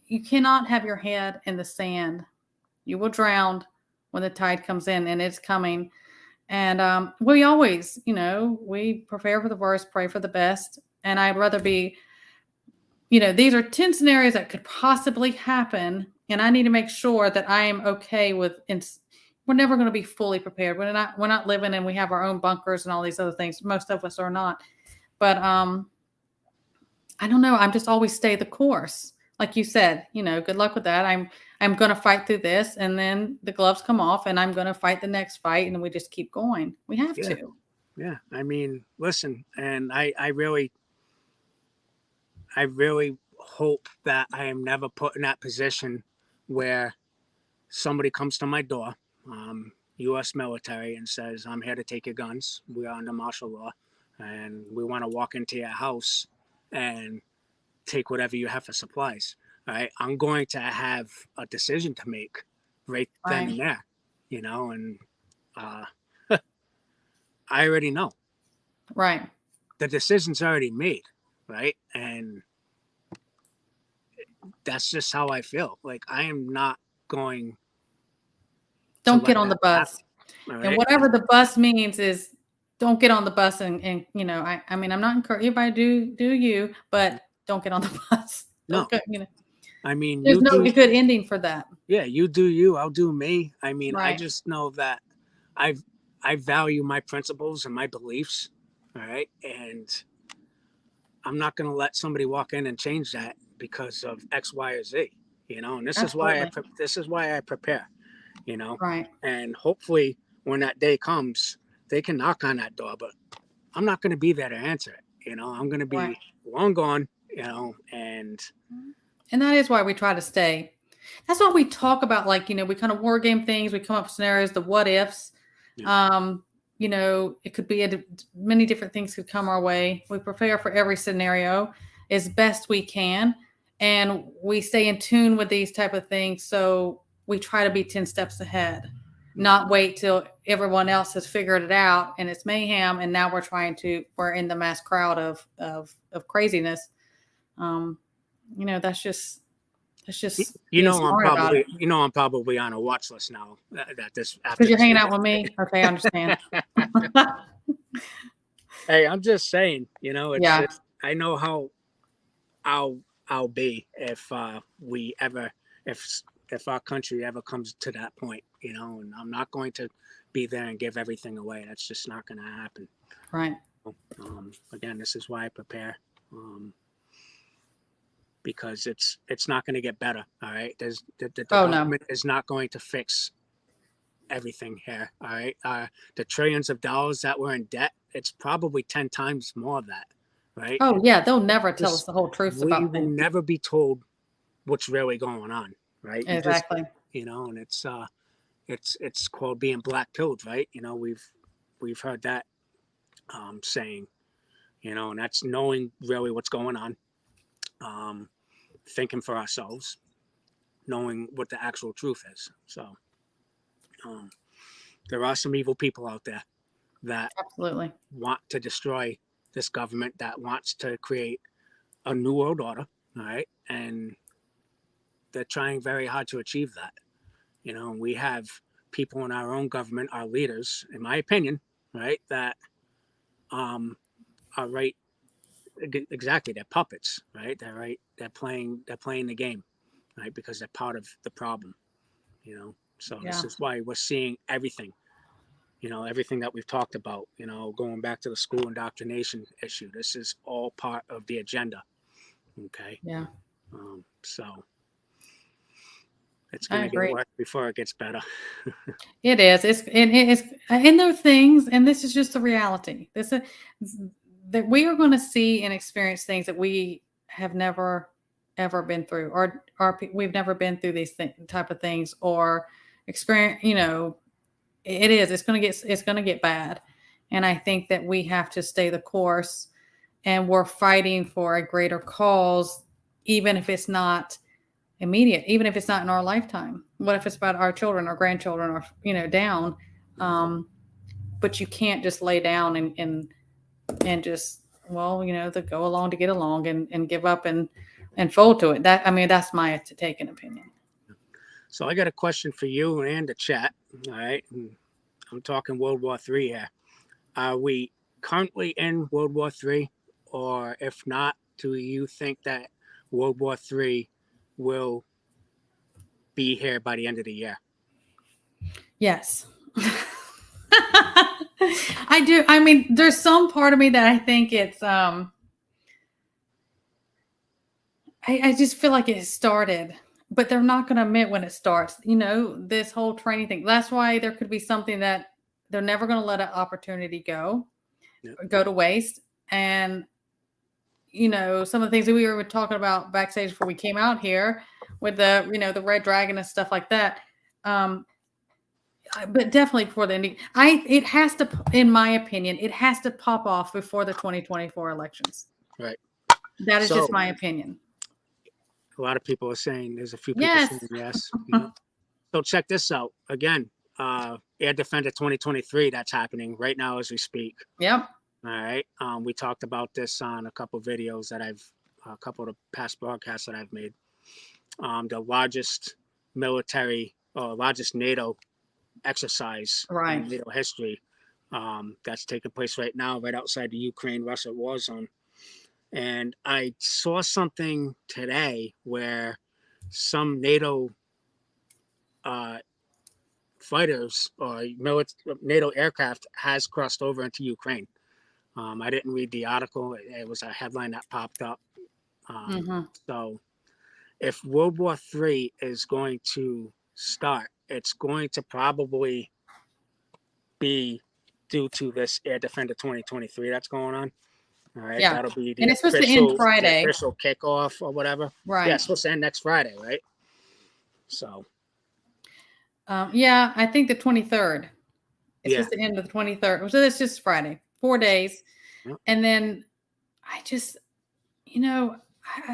you cannot have your head in the sand. You will drown when the tide comes in, and it's coming. And we always, we prepare for the worst, pray for the best, and I'd rather be. These are 10 scenarios that could possibly happen, and I need to make sure that I am okay with. We're never going to be fully prepared. We're not living and we have our own bunkers and all these other things. Most of us are not, but I don't know. I'm just always stay the course, like you said. Good luck with that. I'm going to fight through this, and then the gloves come off, and I'm going to fight the next fight, and we just keep going. We have to. Yeah, listen, and I really hope that I am never put in that position where somebody comes to my door, U.S. military, and says, I'm here to take your guns. We are under martial law, and we want to walk into your house and take whatever you have for supplies. All right. I'm going to have a decision to make right then and there, and I already know. Right. The decision's already made. Right. And that's just how I feel. Like, I am not going. Don't get on the bus. Right? And whatever the bus means is don't get on the bus and I'm not encouraging everybody do you, but don't get on the bus. No. There's no good ending for that. Yeah, you do you, I'll do me. Right. I just know that I value my principles and my beliefs. All right. And I'm not going to let somebody walk in and change that because of X, Y, or Z, and this Absolutely. is why I prepare, Right. And hopefully when that day comes, they can knock on that door, but I'm not going to be there to answer it. I'm going to be long gone, and that is why we try to stay. That's why we talk about, we kind of war game things. We come up with scenarios, the what ifs. Yeah. It could be many different things could come our way. We prepare for every scenario as best we can, and we stay in tune with these type of things. So we try to be 10 steps ahead, not wait till everyone else has figured it out and it's mayhem. And now we're in the mass crowd of craziness. That's just I'm probably on a watch list now. Because you're hanging out with me. Okay, I understand. Hey, I'm just saying. I know how I'll be if if our country ever comes to that point. And I'm not going to be there and give everything away. That's just not going to happen. Right. Again, this is why I prepare. Because it's not going to get better. All right. The government is not going to fix everything here. All right. The trillions of dollars that we're in debt, it's probably 10 times more of that. Right. Oh yeah. They'll never tell us the whole truth about things. We will never be told what's really going on. Right. Exactly. And it's called being black pilled. Right. We've heard that saying. and that's knowing really what's going on, thinking for ourselves, knowing what the actual truth is. So um, there are some evil people out there that Absolutely. want to destroy this government, that wants to create a new world order. All right. And they're trying very hard to achieve that. We have people in our own government, our leaders, in my opinion, right, that are right. Exactly. They're puppets, right? They're right. They're playing the game, right? Because they're part of the problem, So Yeah. this is why we're seeing everything, everything that we've talked about, going back to the school indoctrination issue. This is all part of the agenda. Okay. Yeah. So it's I going to get agree. worse before it gets better. It is. It's in those things, and this is just the reality. This is that we are going to see and experience things that we have never ever been through, or we've never been through these type of things, or experience. It is. It's going to get bad, and I think that we have to stay the course, and we're fighting for a greater cause, even if it's not immediate, even if it's not in our lifetime. What if it's about our children or grandchildren, or down? But you can't just lay down and just, the go along to get along, and give up and fold to it. That's my taken opinion. So I got a question for you and the chat. All right. I'm talking World War III here. Are we currently in World War III? Or if not, do you think that World War III will be here by the end of the year? Yes. I do. There's some part of me that I think it's, I just feel like it started, but they're not going to admit when it starts. This whole training thing. That's why there could be something that they're never going to let an opportunity go to waste. And, some of the things that we were talking about backstage before we came out here with the Red Dragon and stuff like that. But definitely before the ending, it has to, in my opinion, it has to pop off before the 2024 elections. Right. That is just my opinion. A lot of people are saying, there's a few people Yes. saying yes. So check this out. Again, Air Defender 2023, that's happening right now as we speak. Yep. All right. We talked about this on a couple of videos that a couple of past broadcasts that I've made. The largest largest NATO exercise in NATO history, that's taking place right now, right outside the Ukraine-Russia war zone. And I saw something today where some NATO fighters or NATO aircraft has crossed over into Ukraine. I didn't read the article. It was a headline that popped up. So if World War III is going to start, it's going to probably be due to this Air Defender 2023 that's going on. All right. Yeah. That'll be and it's supposed to end Friday. The official kickoff or whatever. Right. Yeah, it's supposed to end next Friday, right? So. Yeah, I think the 23rd. It's supposed to end the 23rd. So that's just Friday. 4 days. Yep. And then I just,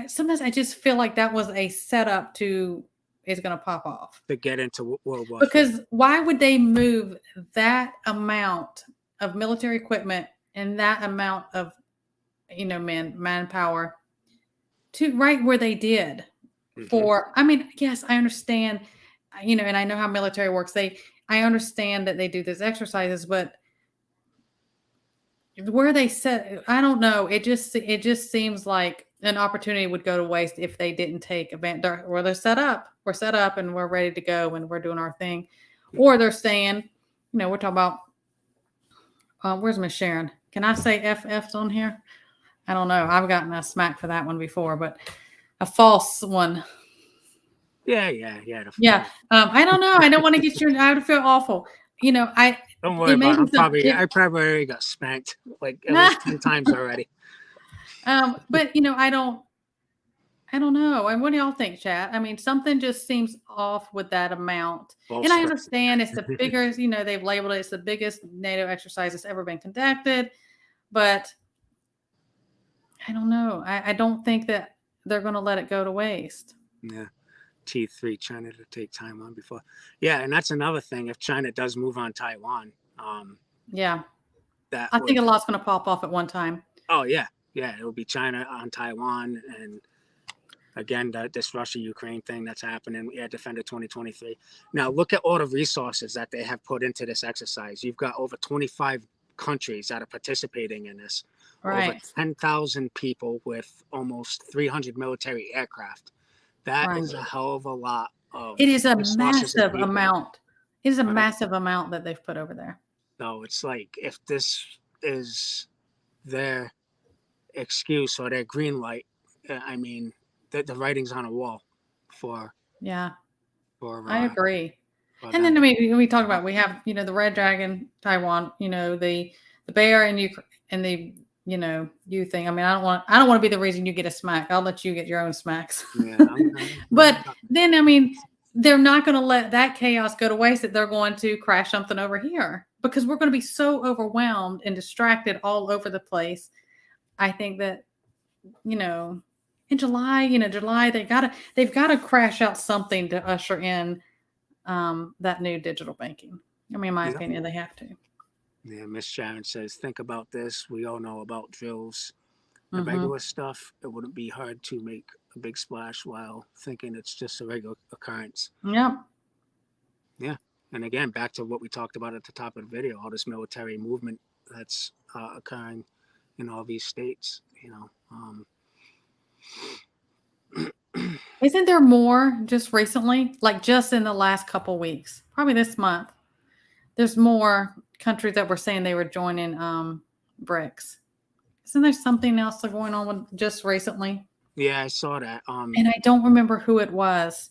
sometimes I just feel like that was a setup to is going to pop off. To get into World War. Because why would they move that amount of military equipment and that amount of, manpower to right where they did for, yes, I understand, and I know how military works. I understand that they do these exercises, but where they said, I don't know. It just seems like an opportunity would go to waste if they didn't take advantage. Where they're set up, and we're ready to go and we're doing our thing. Or they're saying, we're talking about, where's Miss Sharon? Can I say FFs on here? I don't know. I've gotten a smack for that one before, but a false one. Yeah. Yeah. I don't know. I don't want to get you. I would feel awful. I don't worry about it. I probably already got spanked like at least 10 times already. But I don't know. And what do y'all think, chat? Something just seems off with that amount. And I understand it's the biggest, they've labeled it, it's the biggest NATO exercise that's ever been conducted. But I don't know. I don't think that they're going to let it go to waste. Yeah. T3, China to take Taiwan before. Yeah, and that's another thing. If China does move on Taiwan, Yeah. that I think would. a lot's going to pop off at one time. Oh yeah, yeah. It will be China on Taiwan, and again, this Russia-Ukraine thing that's happening. Yeah, Defender 2023. Now look at all the resources that they have put into this exercise. You've got over 25 countries that are participating in this. Over Right. 10,000 people with almost 300 military aircraft. That Right. is a hell of a lot It of is a resources and massive people. amount. It is a Right? massive amount that they've put over there. So it's like if this is their excuse or their green light, I mean, the writing's on a wall for Yeah, for I uh, agree. for And then them. I mean, we talk about we have the red dragon, Taiwan, the bear and Ukraine and the you thing. I mean, I don't want to be the reason you get a smack. I'll let you get your own smacks. Yeah, But then I mean, they're not going to let that chaos go to waste. That they're going to crash something over here because we're going to be so overwhelmed and distracted all over the place. I think that in July they've got to crash out something to usher in that new digital banking. I mean, in my yeah, opinion, they have to. yeah. Miss Sharon says, think about this. We all know about drills. The Hmm. regular stuff, it wouldn't be hard to make a big splash while thinking it's just a regular occurrence. Yep. Yeah. And again, back to what we talked about at the top of the video, all this military movement that's occurring in all these states, Isn't there more just recently, like just in the last couple weeks, probably this month? There's more countries that were saying they were joining BRICS. Isn't there something else going on with just recently? Yeah, I saw that. And I don't remember who it was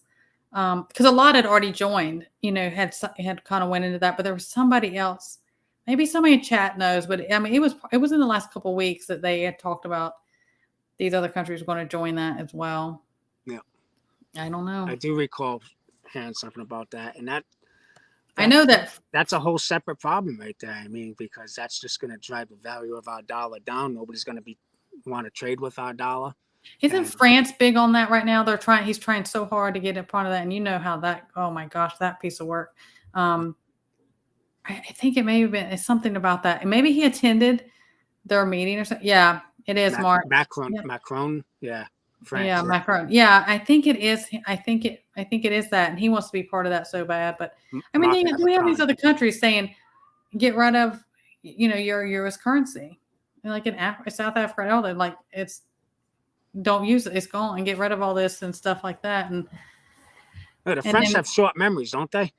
because a lot had already joined. Had kind of went into that, but there was somebody else. Maybe somebody in chat knows, but I mean, it was in the last couple of weeks that they had talked about these other countries were going to join that as well. Yeah, I don't know. I do recall hearing something about that, and I know that. that's a whole separate problem right there. I mean, because that's just going to drive the value of our dollar down. Nobody's going to want to trade with our dollar. Isn't France big on that right now? He's trying so hard to get in front of that. And you know how that, oh my gosh, that piece of work. I think it may have been, it's something about that. And maybe he attended their meeting or something. Yeah, it is Mark. Macron. Yeah. France. Yeah, Macron. Yeah, I think it is. I think it is that. And he wants to be part of that so bad. But I mean, we have these other countries saying, get rid of, your US currency. And like in South Africa, all they're like, don't use it. It's gone. And get rid of all this and stuff like that. And the French have short memories, don't they?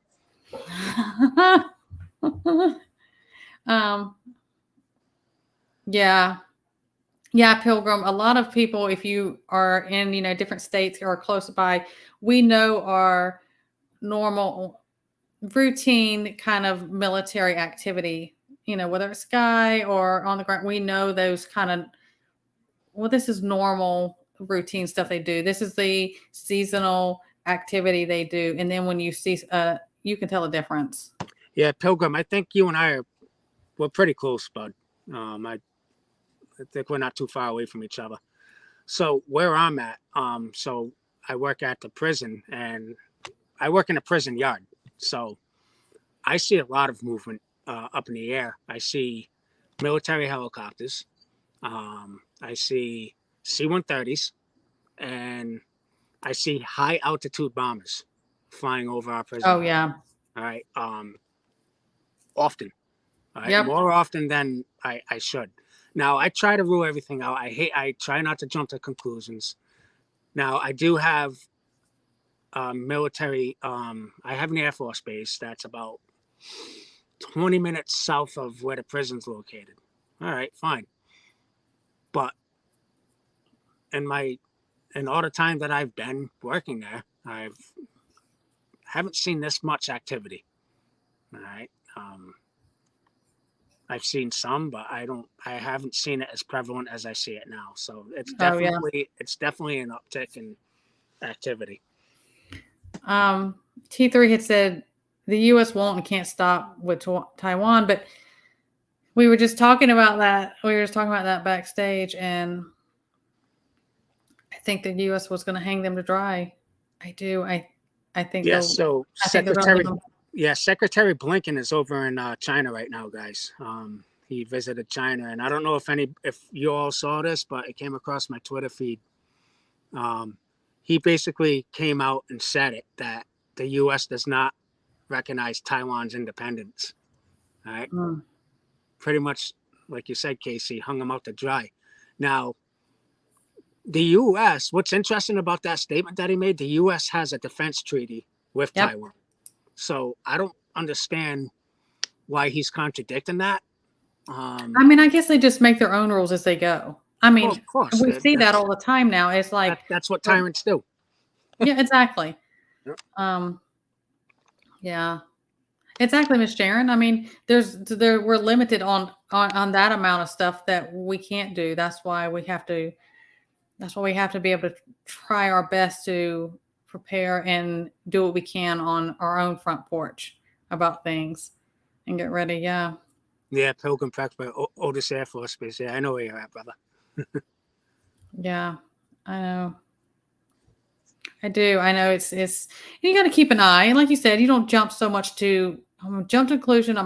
Yeah, Pilgrim. A lot of people, if you are in, different states or close by, we know our normal routine kind of military activity, whether it's sky or on the ground, we know those kind of, this is normal routine stuff they do. This is the seasonal activity they do. And then when you see, you can tell a difference. Yeah, Pilgrim, I think you and we're pretty close, bud. I think we're not too far away from each other. So where I'm at, so I work at the prison and I work in a prison yard. So I see a lot of movement up in the air. I see military helicopters. I see C-130s, and I see high altitude bombers flying over our prison. Oh yeah. All right. Often. All right. Yep. More often than I should. Now I try to rule everything out. I try not to jump to conclusions. Now I do have military. I have an Air Force base that's about 20 minutes south of where the prison's located. All right, fine. But in all the time that I've been working there, haven't seen this much activity. All right. I've seen some, but I haven't seen it as prevalent as I see it now. So it's definitely an uptick in activity. T3 had said the U.S. won't and can't stop with Taiwan, but we were just talking about that. We were just talking about that backstage, and think the U.S. was going to hang them to dry. I do. I think Yeah. they'll. So I think they're going to. Secretary Blinken is over in China right now, guys. He visited China, and I don't know if you all saw this, but it came across my Twitter feed. He basically came out and said it that the U.S. does not recognize Taiwan's independence. All right, pretty much like you said, Casey, hung him out to dry. Now, the U.S. What's interesting about that statement that he made? The U.S. has a defense treaty with Taiwan, so I don't understand why he's contradicting that. I mean, I guess they just make their own rules as they go. I mean, of course, we see that all the time now. It's like that's what tyrants do. Yeah, exactly. Yep. Yeah, exactly, Miss Sharon. I mean, we're limited on that amount of stuff that we can't do. That's why we have to be able to try our best to prepare and do what we can on our own front porch about things and get ready. Yeah. Yeah, Pilgrim Practice, Otis Air Force Base. Yeah, I know where you're at, brother. Yeah, I know. I do. I know it's you got to keep an eye. And like you said, you don't jump so much I'm gonna jump to conclusion.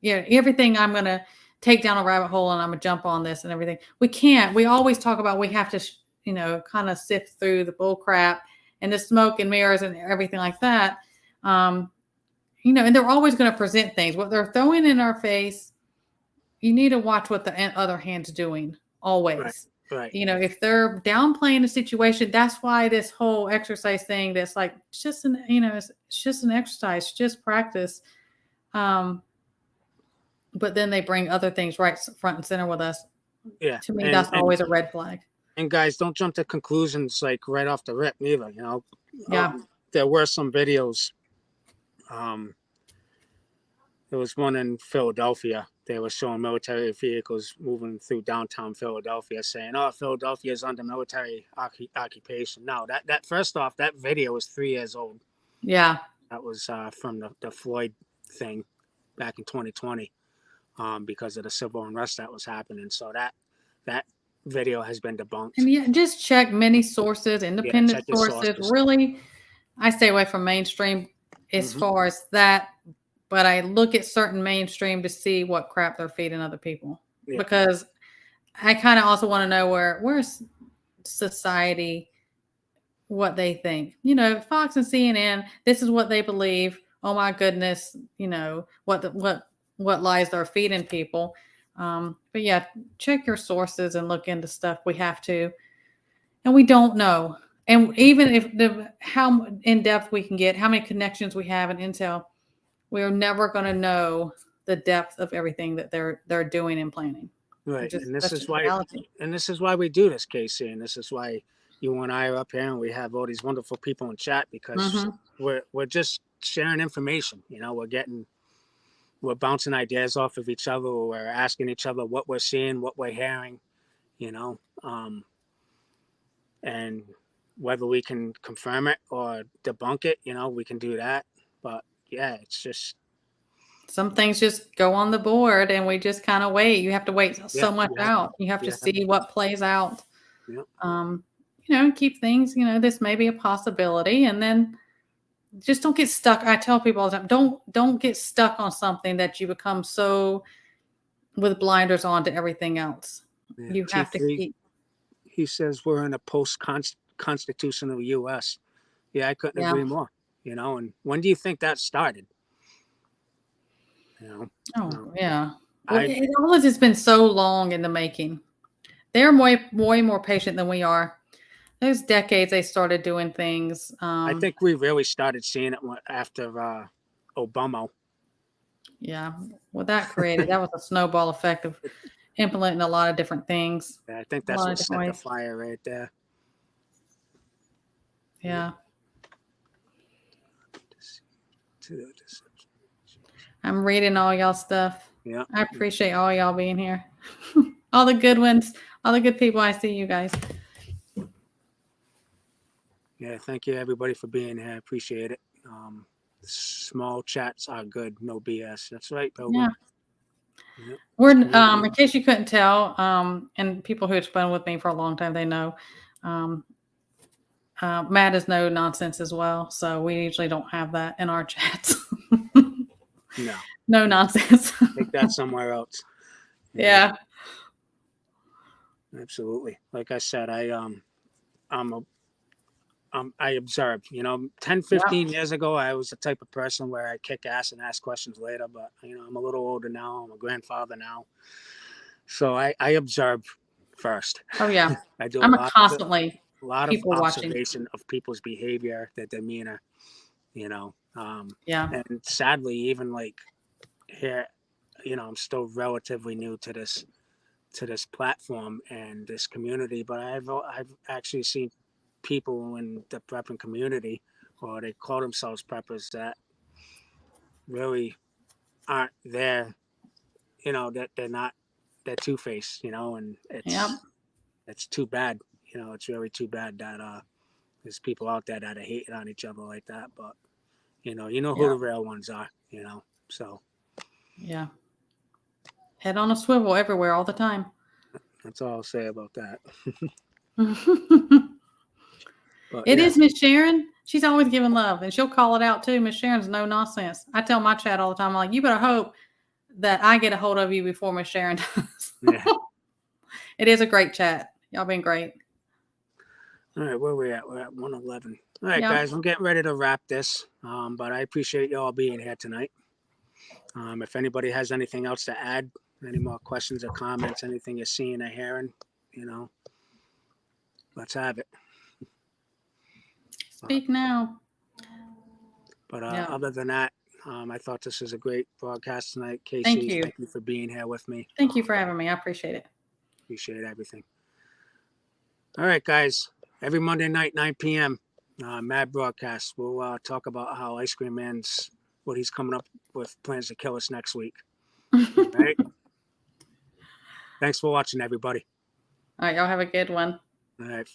Everything I'm going to take down a rabbit hole and I'm going to jump on this and everything. We can't. We always talk about we have to, kind of sift through the bull crap and the smoke and mirrors and everything like that. And they're always going to present things. What they're throwing in our face, you need to watch what the other hand's doing always. Right. If they're downplaying the situation, that's why this whole exercise thing that's like it's just an exercise, just practice. But then they bring other things right front and center with us. Yeah. To me, that's always a red flag. And guys, don't jump to conclusions like right off the rip either. Yeah. There were some videos. There was one in Philadelphia. They were showing military vehicles moving through downtown Philadelphia, saying, "Oh, Philadelphia is under military occupation." No, that first off, that video was 3 years old. Yeah, that was from the Floyd thing back in 2020, because of the civil unrest that was happening. So that video has been debunked. And just check many sources, independent sources. Really, I stay away from mainstream as far as that. But I look at certain mainstream to see what crap they're feeding other people, because I kind of also want to know where's society, what they think. Fox and CNN, this is what they believe. Oh my goodness, what lies they're feeding people. But yeah, check your sources and look into stuff. We have to, and we don't know. And even if how in depth we can get, how many connections we have and intel, we're never going to know the depth of everything that they're doing and planning. Right. And this is why we do this, Casey. And this is why you and I are up here and we have all these wonderful people in chat, because we're just sharing information. We're bouncing ideas off of each other. We're asking each other what we're seeing, what we're hearing, and whether we can confirm it or debunk it, we can do that. But yeah, it's just some things just go on the board and we just kind of wait. You have to wait so much out. You have to see what plays out. Keep things, this may be a possibility, and then just don't get stuck. I tell people all the time, don't get stuck on something that you become so with blinders on to everything else. Yeah, you have to keep. He says we're in a post-constitutional U.S. Yeah, I couldn't agree more. And when do you think that started? Oh, yeah. Well, all of this has been so long in the making. They're way more patient than we are. Those decades they started doing things. I think we really started seeing it after Obama. Yeah. Well, that was a snowball effect of implementing a lot of different things. Yeah, I think that's what set the fire right there. Yeah. I'm reading all y'all stuff. Yeah. I appreciate all y'all being here. All the good ones, all the good people. I see you guys. Yeah, thank you everybody for being here. I appreciate it. Small chats are good, no BS. That's right, Pilgrim. Yeah. We're in case you couldn't tell, and people who have spent with me for a long time, they know. Matt is no nonsense as well, so we usually don't have that in our chats. No, No nonsense. take that somewhere else. Yeah. Absolutely. Like I said, I observed, 10, 15 years ago, I was the type of person where I kick ass and ask questions later, but I'm a little older now. I'm a grandfather now. So I observe first. Oh yeah. I do I'm a constantly lot of people watching. observation of people's behavior, their demeanor, you know. Yeah. And sadly, even like here, I'm still relatively new to this platform and this community, but I've actually seen people in the prepping community, or they call themselves preppers, that really aren't there. That they're two faced. And Yep. it's too bad. It's really too bad that there's people out there that are hating on each other like that. But who Yeah. the real ones are. So Yeah. Head on a swivel everywhere all the time. that's all I'll say about that. But It yeah, is Miss Sharon. She's always giving love, and she'll call it out too. Miss Sharon's no nonsense. I tell my chat all the time, I'm like, you better hope that I get a hold of you before Miss Sharon does. yeah. It is a great chat. Y'all been great. All right, where we at? We're at 111. All right, Yeah. guys, I'm getting ready to wrap this. But I appreciate y'all being here tonight. If anybody has anything else to add, any more questions or comments, anything you're seeing or hearing, let's have it. Speak now. But Yeah. other than that, I thought this was a great broadcast tonight. Casey, Thank you. for being here with me. Thank you for having me. I appreciate it. Appreciate everything. All right, guys. Every Monday night, 9 p.m., Mad Broadcast. We'll talk about how Ice Cream Man's, what he's coming up with, plans to kill us next week. All right. Thanks for watching, everybody. All right. Y'all have a good one. All right.